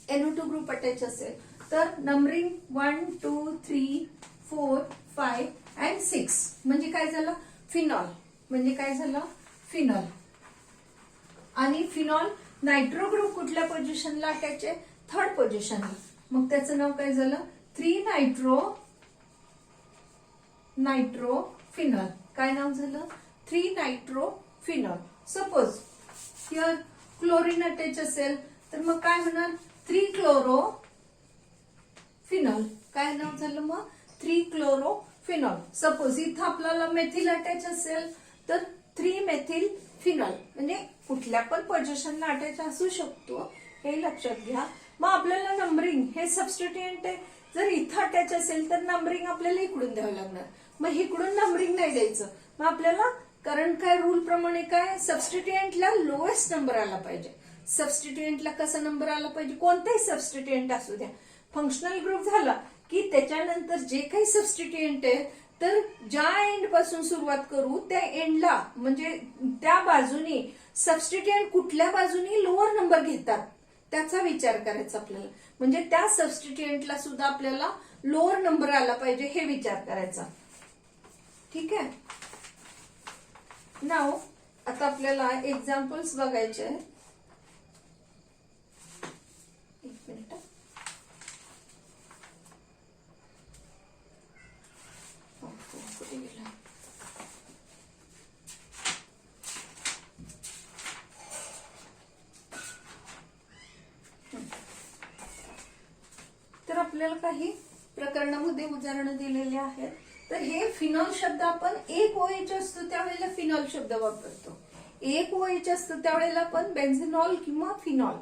NO2 ग्रुप अटॅच असेल तर नंबरिंग 1 2 3 4 5 and 6 म्हणजे काय झालं, फिनॉल, म्हणजे काय झालं, फिनॉल। आणि फिनॉल नायट्रो ग्रुप कुठल्या पोझिशनला अटॅच आहे, 3rd पोझिशनला, मग त्याचं नाव काय झालं, 3 नायट्रो फिनॉल। काय नाव झालं, 3 nitro phenol. Suppose here chlorine attach असेल तर मग काय होणार, 3 क्लोरो फिनॉल। काय नाव झालं मग, 3 क्लोरो फिनॉल। सपोज इथं आपल्याला मेथिल अटॅच असेल तर 3 मेथिल फिनॉल, म्हणजे कुठल्या पण पोझिशनला अटॅच असू शकतो हे लक्षात घ्या। मग आपल्याला नंबरिंग हे सबस्टिट्युएंट आहे, जर इथं अटॅच असेल तर नंबरिंग आपल्याला इकडून द्यावं लागणार, मग इकडून नंबरिंग नाही द्यायचं, मग आपल्याला कारण काय रूल प्रमाणे काय, सबस्टिट्युएंटला लोएस्ट नंबर आला पाहिजे। सबस्टिट्युएंटला कसा नंबर आला पाहिजे, कोणताही सबस्टिट्युएंट असू द्या, फंक्शनल ग्रुप झाला की त्याच्यानंतर जे काही सबस्टिट्युएंट आहे तर ज्या एंड पासून सुरुवात करू त्या एंडला, म्हणजे त्या बाजूनी सबस्टिट्युएंट कुठल्या बाजूनी लोअर नंबर घेतात त्याचा विचार करायचा आपल्याला, म्हणजे त्या सबस्टिट्युएंटला सुद्धा आपल्याला लोअर नंबर आला पाहिजे हे विचार करायचा, ठीक आहे। नाव आता आपल्याला एक्झाम्पल्स बघायचे आहे, एक मिनिट। कुठे गेला, तर आपल्याला काही प्रकरणामध्ये उदाहरणं दिलेली आहेत। तर हे फिनॉल शब्द आपण एक OH असतो त्यावेळेला फिनॉल शब्द वापरतो, एक OH असतो त्यावेळेला आपण बेन्झेनॉल किंवा फिनॉल,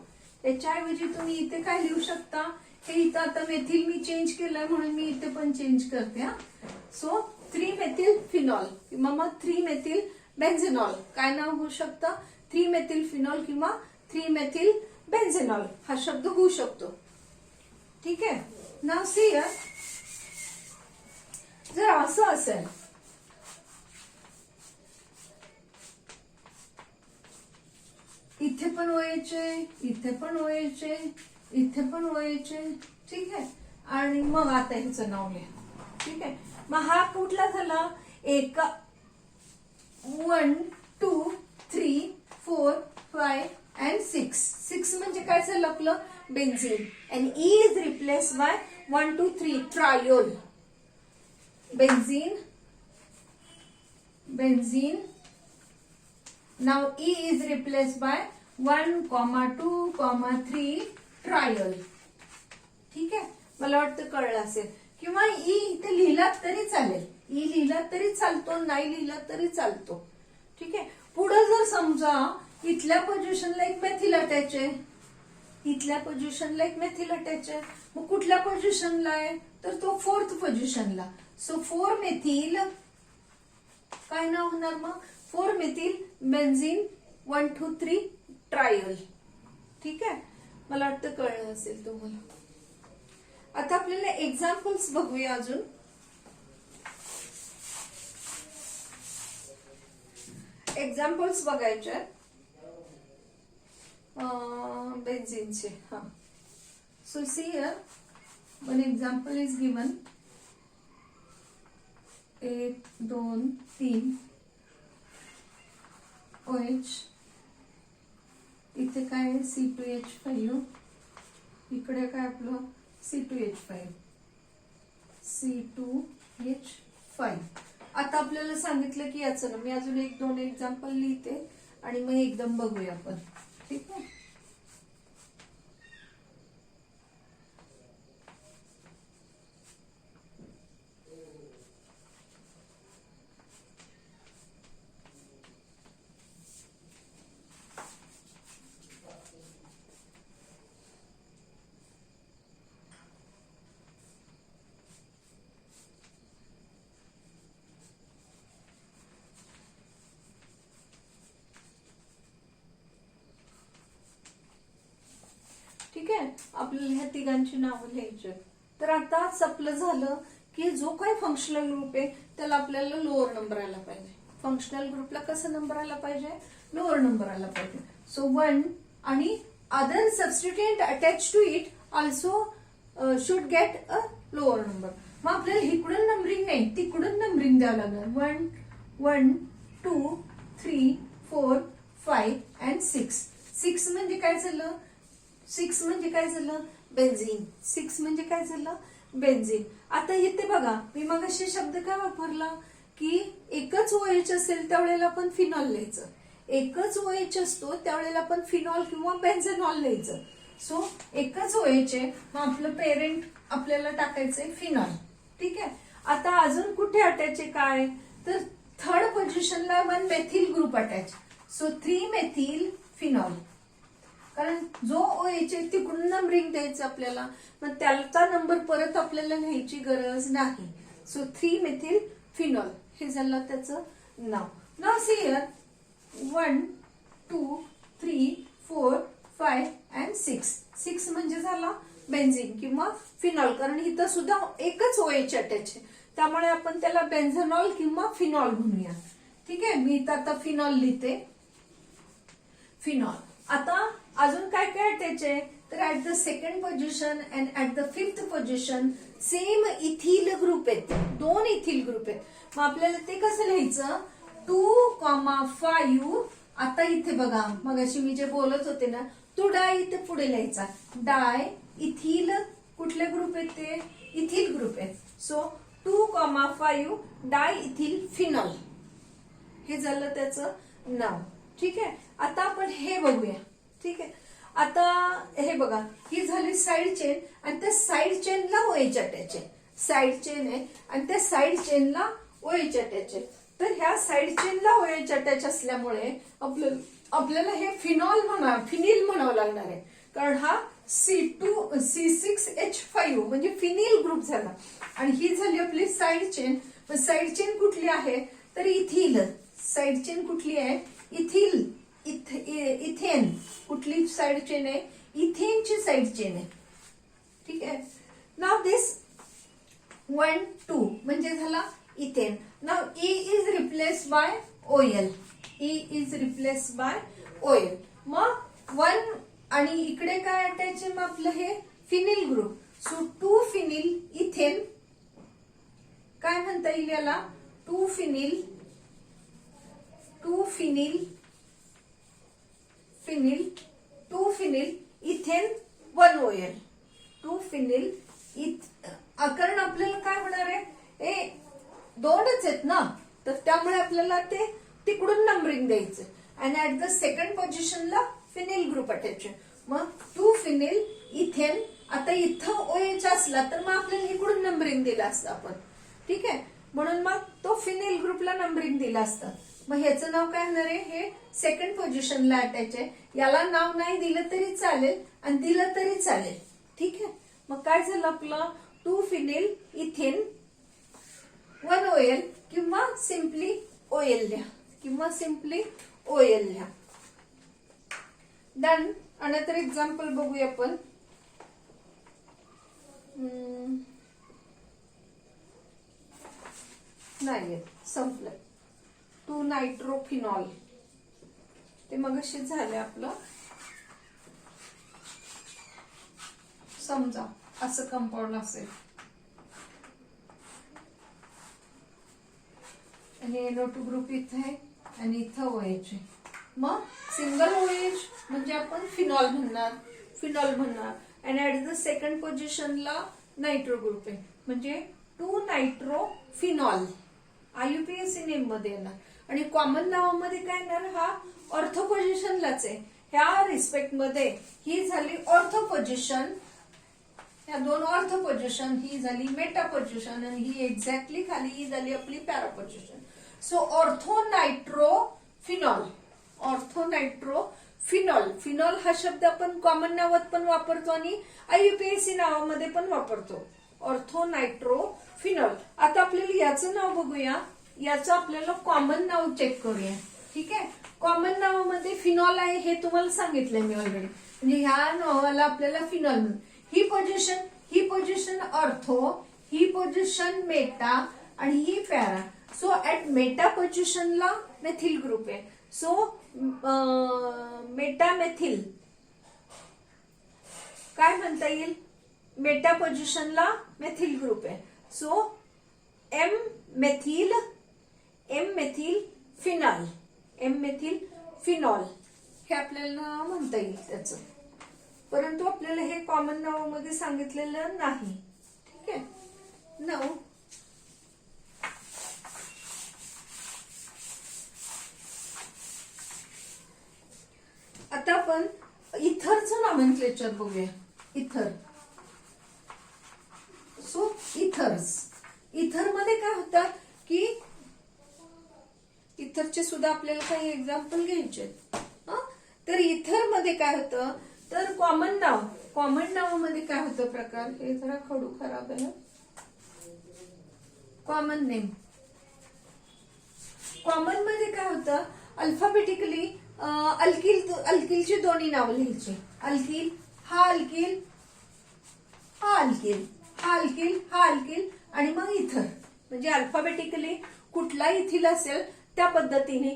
त्याच्याऐवजी तुम्ही इथे काय लिहू शकता, हे इथं आता मेथिल मी चेंज केलंय म्हणून मी इथे पण चेंज करते। सो 3 मेथिल फिनॉल किंवा मग 3 मेथिल बेन्झेनॉल, काय नाव होऊ शकतं, 3 मेथिल फिनॉल किंवा 3 मेथिल बेन्झेनॉल हा शब्द होऊ शकतो, ठीक आहे। नाव सी असं असेल, इथे पण OH, इथे पण OH, इथे पण OH, ठीक आहे. आणि मग आता ह्याचं नाव लिहा, ठीक आहे. मग हा कुठला झाला, एक 1 2 3 4 5 and 6. 6 म्हणजे काय झालं आपलं, benzene. and E is replaced by 1 2 3 triol. Benzene. Now E is replaced by 1, 2, 3 triol. ठीक आहे, मला वाटतं कळलं असेल. किंवा ई इथे लिहिला तरी चालेल, ई लिहिला तरी चालतो, नाही लिहिला तरी चालतो. ठीक आहे. पुढे जर समजा इथल्या पोझिशनला एक मेथिल अटॅच आहे, इथल्या पोझिशनला एक मेथिल अटॅच आहे, मग कुठल्या पोझिशनला आहे, तर तो 4th पोझिशनला. सो 4 मेथिल काय नाव होणार मग, 4 मेथिल बेन्झीन 1 2 3 ट्रायल. ठीक आहे, मला वाटतं कळलं असेल तुम्हाला. आता आपल्याला एक्झाम्पल्स बघूया अजून. एक्झाम्पल्स बघायचे बेन्झीनचे. हा, so see here one example is given. 1 2 3 OH, इथे काय आहे C2H5, इकडे काय आपलं C2H5, C2H5. आता आपल्याला सांगितलं की याचं ना, मी अजून 1 2 एक्झाम्पल लिहिते आणि मग एकदम बघूया आपण. ठीक आहे. ठीक आहे, आपल्याला ह्या तिघांची नावं लिहायची. तर आता सपलं झालं की जो काही फंक्शनल ग्रुप आहे त्याला आपल्याला लोअर नंबर आला पाहिजे. फंक्शनल ग्रुपला कसं नंबर आला पाहिजे, लोअर नंबर आला पाहिजे. सो 1 आणि other substituent attach to it also should get a lower number. मग आपल्याला इकडून नंबरिंग नाही, तिकडून नंबरिंग द्यावं लागणार. 1 1 2 3 4 5 and 6. 6 म्हणजे काय झालं, 6 म्हणजे काय झालं, बेन्झीन. 6 म्हणजे काय झालं, बेन्झीन. आता इथे बघा, मी मग असे शब्द काय वापरला की एकच OH असेल त्यावेळेला आपण फिनॉल लिहायचं, एकच OH असतो त्यावेळेला आपण फिनॉल किंवा बेन्झेनॉल लिहायचं. सो एकच OH आहे, मग आपलं पेरेंट आपल्याला टाकायचंय फिनॉल. ठीक आहे. आता अजून कुठे अटॅच आहे काय, तर 3rd पोझिशनला 1 methyl group attach. So 3 methyl phenol. कारण जो OH आहे तिकडून नंबरिंग द्यायचं आपल्याला, मग त्याचा नंबर परत आपल्याला लिहायची गरज नाही. सो 3 मेथिल फिनॉल हे झालं त्याचं नाव. नाव सी हियर 1 2 3 4 5 and 6. 6 म्हणजे झाला बेन्झीन किंवा फिनॉल, कारण इथं सुद्धा एकच OH अटॅच आहे, त्यामुळे आपण त्याला बेन्झेनॉल किंवा फिनॉल म्हणूया. ठीक आहे, मी इथं आता फिनॉल लिहिते, फिनॉल. आता अजून काय काय अटॅच आहे, तर at the 2nd position and at the 5th position same ethyl group आहेत, 2 इथिल ग्रुप आहेत. मग आपल्याला ते कसं लिहायचं, 2,5. आता इथे बघा, मग अशी मी जे बोलत होते ना, तो डाय इथे पुढे लिहायचा. डाय इथिल कुठले ग्रुप आहेत, ते इथिल ग्रुप आहेत. सो 2,5 डाय इथिल फिनॉल हे झालं त्याचं नाव. ठीक आहे. आता आपण हे बघूया. ठीक आहे. आता हे बघा, ही झाली साइड चेन आणि त्या साइड चेनला OH अटॅच आहे. साइड चेन आहे आणि त्या साइड चेनला OH अटॅच आहे. तर ह्या साइड चेनला OH अटॅच असल्यामुळे आपल्याला हे फिनॉल फिनिल म्हणावं लागणार आहे, कारण हा C6H5 म्हणजे फिनिल ग्रुप झाला. आणि ही झाली आपली साइड चेन. साइड चेन कुठली आहे, तर इथिल. साइड चेन कुठली आहे, इथिल. इथेन कुठली साइड चेन आहे, इथेनची साइड चेन आहे. ठीक आहे. नाव दिस 1 2 म्हणजे झाला ethane. Now E is replaced by OL. E is replaced by OL. मग 1 आणि इकडे काय अटॅच आहे मग आपलं हे phenyl group. So 2 phenyl ethane काय म्हणता येईल याला 2 फिनिल इथेन 1 OL. 2 फिनिल कारण आपल्याला काय होणार आहे हे दोनच आहेत ना, तर त्यामुळे आपल्याला ते तिकडून नंबरिंग द्यायचं. आणि ऍट द सेकंड पोझिशनला फिनिल ग्रुप अटॅच आहे. मग 2 फिनिल इथेन. आता इथं OH असला तर मग आपल्याला इकडून नंबरिंग दिलं असतं आपण. ठीक आहे, म्हणून मग तो फिनिल ग्रुपला नंबरिंग दिलं असतं. मग ह्याचं नाव काय होणार आहे हे सेकंड पोझिशनला अटॅच आहे. याला नाव नाही दिलं तरी चालेल आणि दिलं तरी चालेल. ठीक आहे, मग काय झालं आपलं 2 फिनिल इथेन 1 OL किंवा सिम्पली OL लिहा. डन. अनदर एक्झाम्पल बघूया आपण. नाही संपलं. 2 नायट्रोफिनॉल ते मगाशी झाले आपलं. समजा असं कंपाऊंड असेल आणि NO2 ग्रुप इथे आहे आणि इथं OH आहे. मग सिंगल OH म्हणजे आपण फिनॉल म्हणणार आणि ऍट द सेकंड पोझिशनला नायट्रो ग्रुप आहे म्हणजे 2 नायट्रोफिनॉल. IUPAC नेम मध्ये येणार आणि कॉमन नावामध्ये काय येणार हा ऑर्थो पोझिशनलाच आहे. ह्या रिस्पेक्ट मध्ये ही झाली ऑर्थो पोझिशन. ह्या 2 ऑर्थो पोझिशन, ही झाली मेटा पोझिशन आणि ही एक्झॅक्टली खाली ही झाली आपली पॅरा पोझिशन. सो ऑर्थोनायट्रोफिनॉल. फिनॉल हा शब्द आपण कॉमन नावात पण वापरतो आणि IUPAC नावामध्ये पण वापरतो. ऑर्थोनायट्रोफिनॉल. आता आपल्याला याचं नाव बघूया. याचं आपल्याला कॉमन नाव चेक करूया. ठीक आहे, कॉमन नावामध्ये फिनॉल आहे हे तुम्हाला सांगितलंय मी ऑलरेडी. म्हणजे ह्या नावाला आपल्याला फिनॉल म्हणून. ही पोझिशन ऑर्थो, ही पोझिशन मेटा आणि ही पॅरा. सो ऍट मेटा पोझिशनला मेथिल ग्रुप आहे. सो मेटामेथिल काय म्हणता येईल मेटा पोझिशनला मेथिल ग्रुप आहे. सो एम मेथिल फिनॉल हे आपल्याला म्हणता येईल त्याचं. परंतु आपल्याला हे कॉमन नावामध्ये सांगितलेलं नाही. ठीक आहे. नाव आता आपण इथरचं नॉमेनक्लेचर बघूया. इथर. सो इथर मध्ये काय होतं की इथरचे सुद्धा आपल्याला काही एक्झाम्पल घ्यायचे. तर इथर मध्ये काय होतं तर कॉमन नावामध्ये काय होतं प्रकार. हे जरा खडू खराब आहे. Common name. कॉमन मध्ये काय होतं अल्फाबेटिकली अल्किलची दोन्ही नावं लिहायची. अल्किल हा अल्किल आणि मग इथर. म्हणजे अल्फाबेटिकली कुठला इथिल असेल त्या पद्धतीने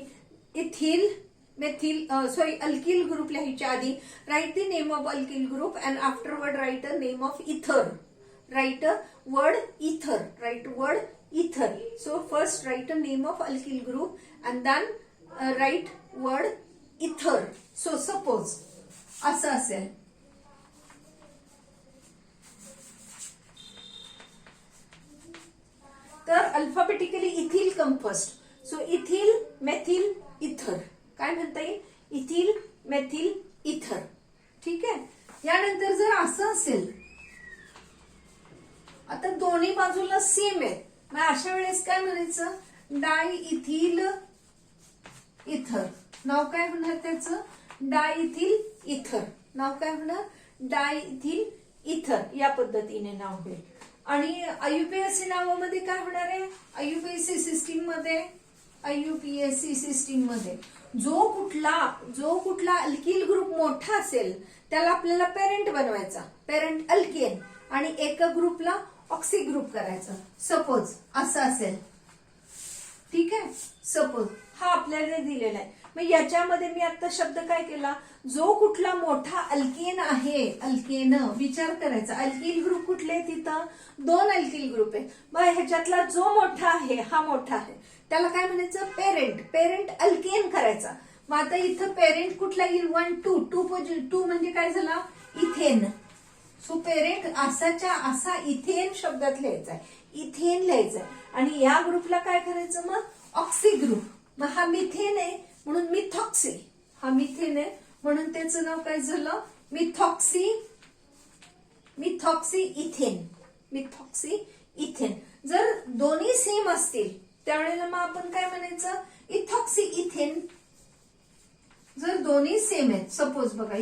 इथिल अल्किल ग्रुप लिहायच्या आधी write the name of alkyl group and afterward write a name of ether. Write word ether. So first write a name of alkyl group and then write word ether. So suppose असं असेल तर alphabetically ethyl come first. So ethyl methyl ether काय म्हणता येईल ethyl methyl इथर. ठीक आहे. यानंतर जर असं असेल आता दोन्ही बाजूला सेम आहे मग अशा वेळेस काय म्हणायचं डाय इथिल इथर. नाव काय होणार त्याचं डायइथिल इथर. नाव काय होणार डायइथिल इथर. या पद्धतीने नाव होईल. आणि IUPAC नावामध्ये काय होणार आहे IUPAC सिस्टीम मध्ये जो कुठला अल्किल ग्रुप मोठा असेल त्याला आपल्याला पेरेंट बनवायचा. पेरेंट अल्केन आणि एका ग्रुपला ऑक्सी ग्रुप करायचा. सपोज असं असेल ठीक आहे. सपोज हा आपल्याला दिलेला आहे. मग याच्यामध्ये मी आता शब्द काय केला, जो कुठला मोठा अल्केन आहे, अल्केन विचार करायचा. अल्किल ग्रुप कुठले आहे, तिथं 2 अल्किल ग्रुप आहे. मग ह्याच्यातला जो मोठा आहे, हा मोठा आहे, त्याला काय म्हणायचं, पेरेंट. पेरेंट अल्केन करायचा. मग आता इथं पेरेंट कुठला येईल, 1 2 2 म्हणजे काय झाला, इथेन. सो पेरेंट असाच्या असा इथेन शब्दात लिहायचा आहे, इथेन लिहायचंय. आणि या ग्रुपला काय करायचं, मग ऑक्सी ग्रुप. मग हा मिथेन आहे म्हणून मिथॉक्सी, हा मिथेन आहे म्हणून त्याचं नाव काय झालं, methoxy. Methoxy ethane, methoxy ethane. जर दोन्ही सेम असतील त्यावेळेला मग आपण काय म्हणायचं, इथॉक्सी इथेन. जर दोन्ही सेम आहेत, सपोज बघा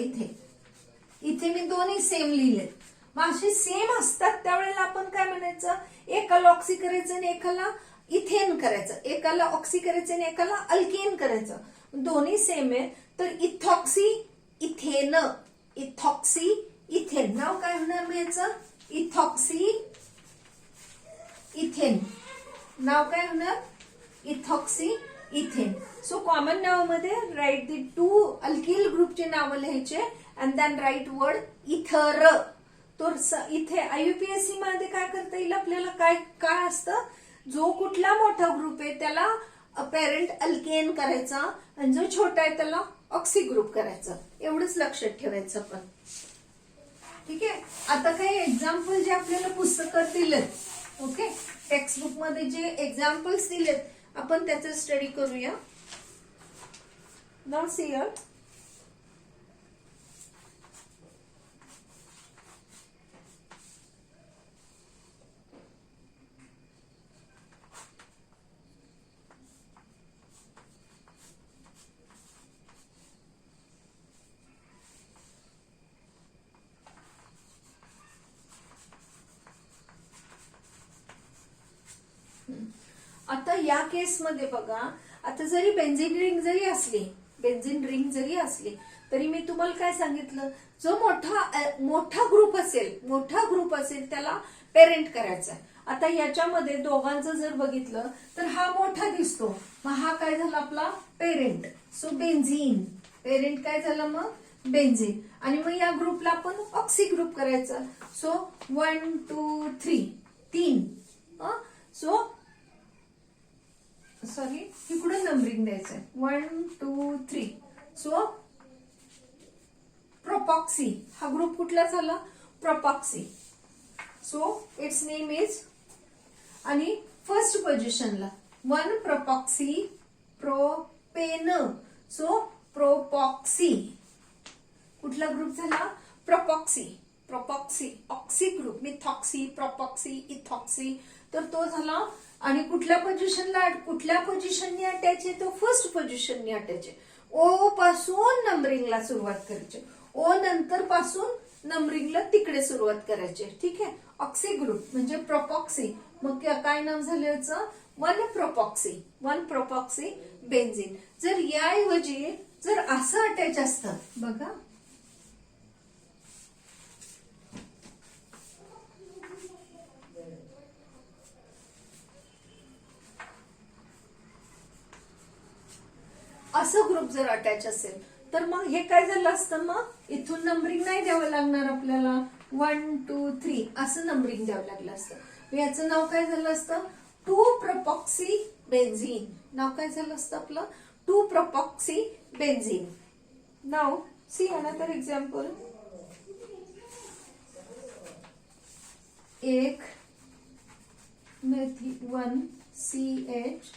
इथे मी दोन्ही सेम लिहिलेत, मग असे सेम असतात त्यावेळेला आपण काय म्हणायचं, एकाला ऑक्सी करायचं आणि एकाला इथेन करायचं, एकाला ऑक्सी करायचं आणि एकाला अल्केन करायचं. दोन्ही सेम आहे तर इथॉक्सी इथेन, इथॉक्सी इथेन. नाव काय होणार मग याचं, इथॉक्सी इथेन. नाव काय होणार, इथॉक्सी इथेन. सो कॉमन नावामध्ये राईट दी 2 अल्किल ग्रुपचे नावं लिहायचे अँड देन राईट वर्ड इथर. तर इथे आययुपीएससी मध्ये काय करता येईल आपल्याला, काय असतं, जो कुठला मोठा ग्रुप आहे त्याला पेरेंट अल्केन करायचा आणि जो छोटा आहे त्याला ऑक्सी ग्रुप करायचा. एवढंच लक्षात ठेवायचं आपण. ठीक आहे. आता काही एक्झाम्पल जे आपल्याला पुस्तकात दिलेत, ओके, टेक्स्टबुक मध्ये जे एक्झाम्पल्स दिलेत आपण त्याचा स्टडी करूया. Now see here. आता या केसमध्ये बघा, आता जरी बेन्झीन रिंग जरी असली, बेन्झीन रिंग जरी असली तरी मी तुम्हाला काय सांगितलं, जो मोठा ग्रुप असेल त्याला पेरेंट करायचा. आता याच्यामध्ये दोघांचं जर बघितलं तर हा मोठा दिसतो, मग हा काय झाला आपला पेरेंट. सो बेन्झीन, पेरेंट काय झालं मग बेन्झीन. आणि मग या ग्रुपला आपण ऑक्सी ग्रुप करायचा. सो 1 2 3 3. सो सॉरी, इकडून नंबरिंग द्यायचंय, 1 2 3. सो प्रोपॉक्सी, हा ग्रुप कुठला झाला, प्रोपॉक्सी. सो इट्स नेम इज, आणि फर्स्ट पोझिशनला 1 प्रोपॉक्सी प्रोपेन. सो प्रोपॉक्सी कुठला ग्रुप झाला, प्रोपॉक्सी. प्रोपॉक्सी ऑक्सी ग्रुप, मिथॉक्सी, प्रोपॉक्सी, इथॉक्सी, तर तो झाला. आणि कुठल्या पोझिशननी अटॅच आहे, तो फर्स्ट पोझिशननी अटॅच आहे. ओ पासून नंबरिंगला सुरुवात करायची, ओ नंतर पासून नंबरिंगला तिकडे सुरुवात करायची. ठीक आहे. ऑक्सी ग्रुप म्हणजे प्रोपॉक्सी. मग काय नाव झालं याचं, 1 प्रोपॉक्सी, 1 प्रोपॉक्सी बेन्झीन. जर याऐवजी जर असं अटॅच असतं बघा, असं ग्रुप जर अटॅच असेल तर मग हे काय झालं असतं, मग इथून नंबरिंग नाही द्यावं लागणार आपल्याला, 1 2 3 असं नंबरिंग द्यावं लागलं असतं. याचं नाव काय झालं असतं, 2 प्रोपॉक्सी बेन्झीन. नाव काय झालं असतं आपलं, 2 प्रोपॉक्सी बेन्झीन. नाव सी अनदर एक्झाम्पल. एक मेथी 1 CH.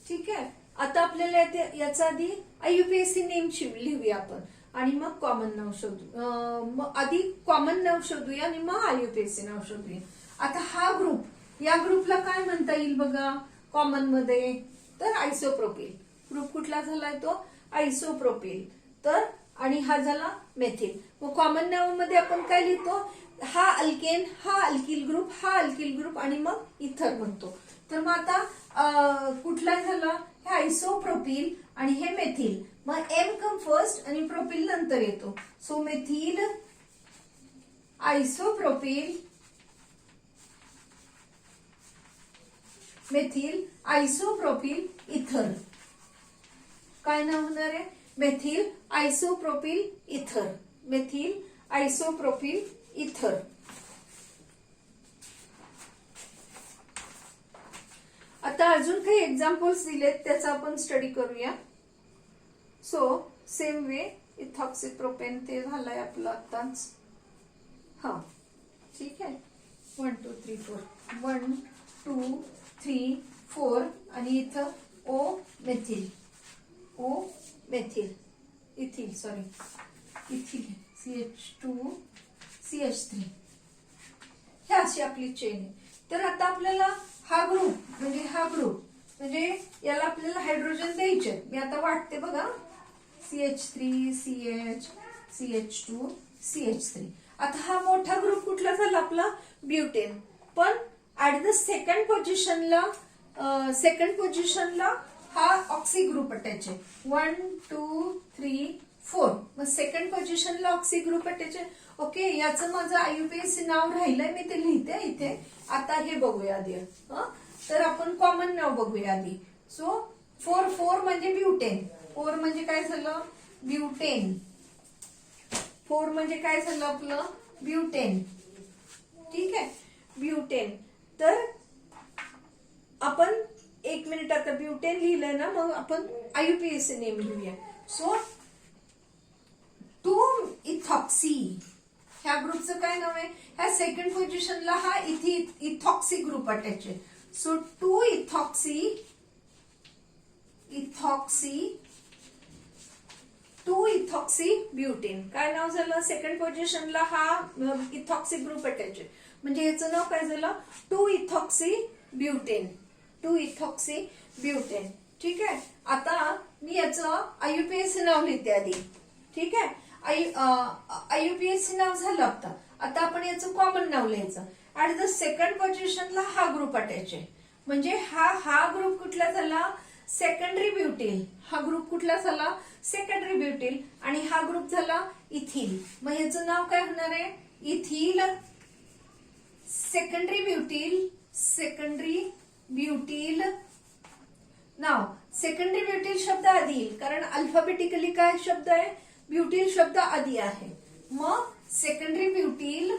ठीक आहे. आता आपल्याला याचा आधी आययुपीएससी नेम लिहूया आपण आणि मग कॉमन नाव शोधू. मग आधी कॉमन नाव शोधूया आणि मग आययुपीएससी नाव शोधूया. आता हा ग्रुप, या ग्रुपला काय म्हणता येईल बघा कॉमन मध्ये, तर आयसोप्रोपिल. ग्रुप कुठला झालाय तो, आयसोप्रोपिल. तर आणि हा झाला मेथिल. मग कॉमन नावामध्ये आपण काय लिहितो, हा अल्केन, हा अल्किल ग्रुप, हा अल्किल ग्रुप आणि मग इथर म्हणतो. तर मग आता कुठला झाला, हे आयसोप्रोपिल आणि हे मेथिल. मग एम कम फर्स्ट आणि प्रोपिल नंतर येतो. So methyl isopropyl methyl isopropyl इथर. काय नाव होणार आहे? मेथिल आयसोप्रोपिल इथर. मेथिल आयसोप्रोपिल इथर. आता अजून काही एक्झाम्पल्स दिलेत त्याचा आपण स्टडी करूया. सो सेम वे इथॉक्सीप्रोपेन ते झालंय आपलं आताच. हा ठीक आहे. 1 2 3 4 1 2 3 4 आणि इथं O methyl. O methyl ethyl sorry ethyl CH2 CH3 हे अशी आपली चेन आहे. तर आता आपल्याला हा ग्रुप म्हणजे याला आपल्याला हायड्रोजन द्यायचे. मी आता वाटते बघा CH3 CH CH2 CH3. आता हा मोठा ग्रुप कुठला झाला आपला? ब्युटेन. पण ऍट द सेकंड पोझिशनला हा ऑक्सी ग्रुप अटॅच आहे. 1 2 3 4. मग सेकंड पोझिशनला ऑक्सी ग्रुप अटॅच आहे. ओके, याचं माझं IUPAC नाव राहिलंय, मी ते लिहिते इथे. आता हे बघूया आधी. तर आपण कॉमन नाव बघूया आधी. सो 4 म्हणजे ब्युटेन. 4 म्हणजे काय झालं? ब्युटेन. 4 म्हणजे काय झालं आपलं? ब्युटेन. ठीक आहे, ब्युटेन. तर आपण 1 मिनिट आता ब्युटेन लिहिलंय ना, मग आपण IUPAC नेम लिहूया. सो 2 इथॉक्सी ह्या ग्रुपचं काय नाव आहे? ह्या सेकंड पोझिशनला हा इथॉक्सी ग्रुप अटॅच आहे. So 2 ethoxy 2 ethoxy butane. काय नाव झालं? सेकंड पोझिशनला हा इथॉक्सी ग्रुप अटॅच आहे, म्हणजे याचं नाव काय झालं? 2 इथॉक्सी ब्युटेन. 2 ethoxy butane. ठीक आहे. आता मी याचं IUPAC नाव लिहिते आधी. ठीक आहे, IUPAC नाव झालं. आता आपण याचं कॉमन नाव लिहायचं. ऍट द सेकंड पोझिशनला हा ग्रुप अटॅच आहे, म्हणजे हा ग्रुप कुठला झाला? सेकंडरी ब्युटिल. हा ग्रुप कुठला झाला? सेकंडरी ब्युटिल. आणि हा ग्रुप झाला इथिल. मग याचं नाव काय होणार आहे? Ethyl secondary butyl. नाव सेकंडरी ब्युटिल शब्द आधी येईल, कारण अल्फाबेटिकली काय शब्द आहे? ब्युटिल शब्द आधी आहे. मग सेकंडरी ब्युटिल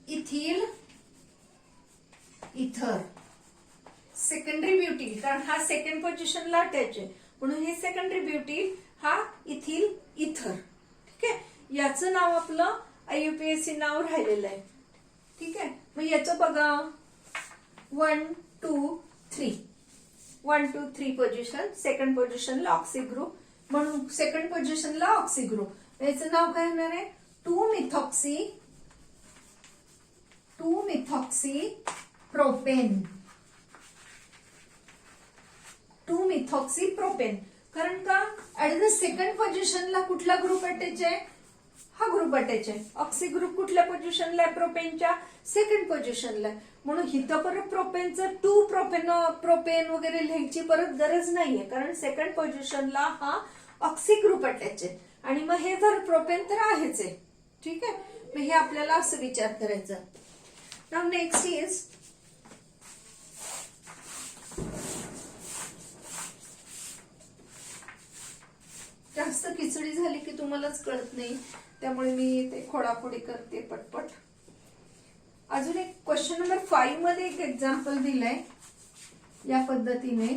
इथिल इथर. सेकंडरी ब्युटिल, कारण हा सेकंड पोझिशनला अटॅच आहे, म्हणून हे सेकंडरी ब्युटिल हा इथिल इथर. ठीक आहे, याचं नाव आपलं IUPAC नाव राहिलेलं आहे. ठीक आहे, मग याचं बघा 1 2 3 1 2 3 पोझिशन. सेकंड पोझिशनला ऑक्सी ग्रुप, म्हणून सेकंड पोझिशनला ऑक्सी ग्रुप. याचं नाव काय होणार आहे? 2 मिथॉक्सी प्रोपेन. 2 methoxy propane. कारण का? ऍट द सेकंड पोझिशनला कुठला ग्रुप अटॅच आहे? हा ग्रुप अटॅच आहे. ऑक्सी ग्रुप कुठल्या पोझिशनला आहे? प्रोपेनच्या सेकंड पोझिशनला. म्हणून हिथं परत प्रोपेनचं 2 प्रोपेन वगैरे लिहायची परत गरज नाहीये, कारण सेकंड पोझिशनला हा ऑक्सी ग्रुप अटॅच आहे. आणि मग हे जर प्रोपेन तर आहेच आहे. ठीक आहे, मग हे आपल्याला असं विचार करायचा. नाव नेक्स्ट इज जास्त खिचडी झाली की तुम्हालाच कळत नाही, त्यामुळे मी ते खोडाखोडी करते पटपट. अजून एक क्वेश्चन नंबर 5 मध्ये एक एक्झाम्पल दिलंय या पद्धतीने.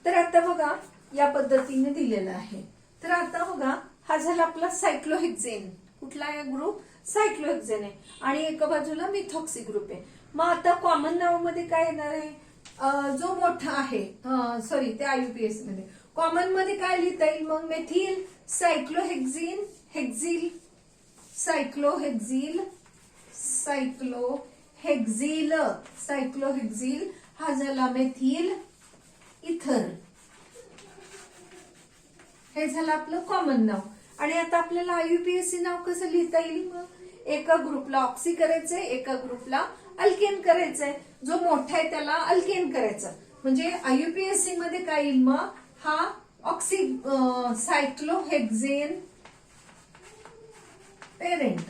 तर आता बघा या पद्धतीने दिलेलं आहे. तर आता बघा हा झाला आपला सायक्लोहेक्झेन. कुठला आहे ग्रुप? सायक्लोहेक्झेन आहे. आणि एका बाजूला मिथॉक्सी ग्रुप आहे. मग आता कॉमन नावामध्ये काय येणार आहे? जो मोठा आहे, सॉरी ते IUPAC मध्ये कॉमन मध्ये काय लिहिता येईल? मग मेथिल सायक्लोहेक्झिन हेक्झिल सायक्लोहेक्झिल हा झाला मेथिल इथर. हे झालं आपलं कॉमन नाव. आणि आता आपल्याला IUPAC नाव कसं लिहिता येईल? मग एका ग्रुपला ऑक्सी करायचंय, एका ग्रुपला अल्केन करायचंय. जो मोठा आहे त्याला अल्केन करायचं, म्हणजे IUPAC मध्ये काय येईल? मग हा ऑक्सी सायक्लोहेक्झेन पेरेंट.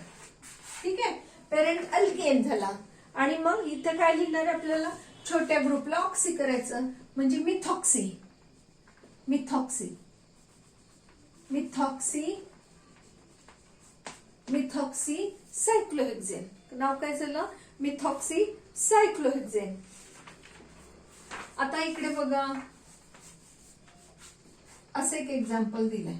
ठीक आहे, पेरेंट अल्केन झाला. आणि मग इथे काय लिहिणार आपल्याला, छोट्या ग्रुपला ऑक्सी करायचं म्हणजे methoxy. Methoxy methoxy methoxy cyclohexane. नाव काय झालं, मिथॉक्सी सायक्लोहेक्झेन. आता इकडे बघा, असं एक एक्झाम्पल दिलंय.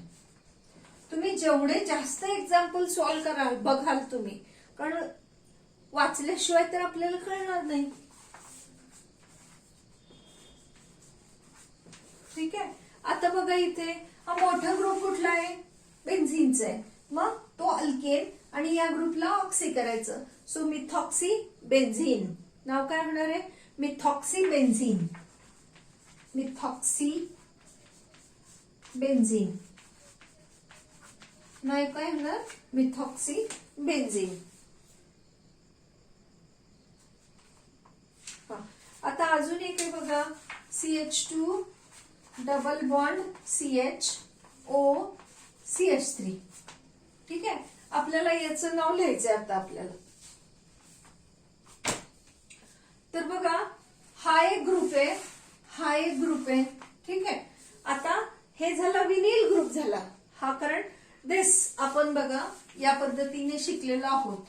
तुम्ही जेवढे जास्त एक्झाम्पल सॉल्व्ह कराल बघाल तुम्ही, कारण वाचल्याशिवाय तर आपल्याला कळणार नाही. ठीक आहे. आता बघा इथे हा मोठा ग्रुप कुठला आहे, बेन्झीनचा आहे. मग तो अल्केन आणि या ग्रुपला ऑक्सी करायचं. So methoxy benzene. नाव काय होणार आहे, मिथॉक्सी बेन्झीन. Methoxy benzene. नाव काय होणार, मिथॉक्सी बेन्झीन. आता अजून एक आहे बघा, CH2 double bond CHO CH3. ठीक आहे. आपल्याला याचं नाव लिहायचंय आता आपल्याला. तर बघा, हा एक ग्रुप आहे, हा एक ग्रुप आहे. ठीक आहे. आता हे झाला विनिल ग्रुप झाला हा, कारण दिस आपण बघा या पद्धतीने शिकलेलो आहोत.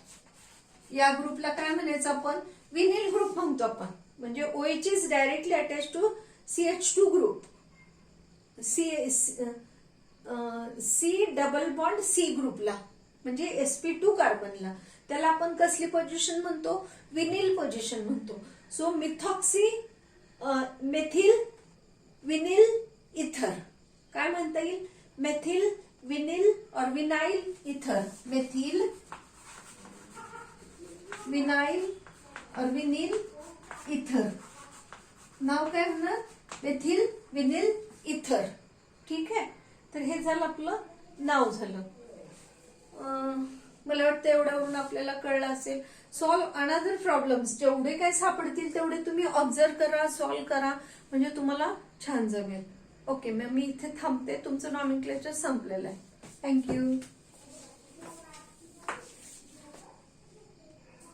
या ग्रुपला काय म्हणायचं आपण, विनिल ग्रुप म्हणतो आपण. म्हणजे OH is directly attach to CH2 group. C double bond C ग्रुपला म्हणजे sp2 कार्बनला, त्याला आपण कसली पोझिशन म्हणतो, विनिल पोझिशन म्हणतो. सो मिथॉक्सी मेथिल विनिल इथर काय म्हणता येईल, मेथिल विनिल और विनाइल इथर. मेथिल विनाइल और विनिल इथर. नाव काय होणार, मेथिल विनिल इथर. ठीक आहे. तर हे झालं आपलं नाव झालं. मला वाटतं एवढ्यावरून आपल्याला कळलं असेल. सॉल्व अनदर प्रॉब्लेम्स जेवढे काय सापडतील तेवढे तुम्ही ऑब्झर्व करा, सॉल्व करा, म्हणजे तुम्हाला छान जमेल. ओके, मग मी इथे थांबते. तुमचं नॉमेनक्लेचर संपलेलं आहे. थँक्यू.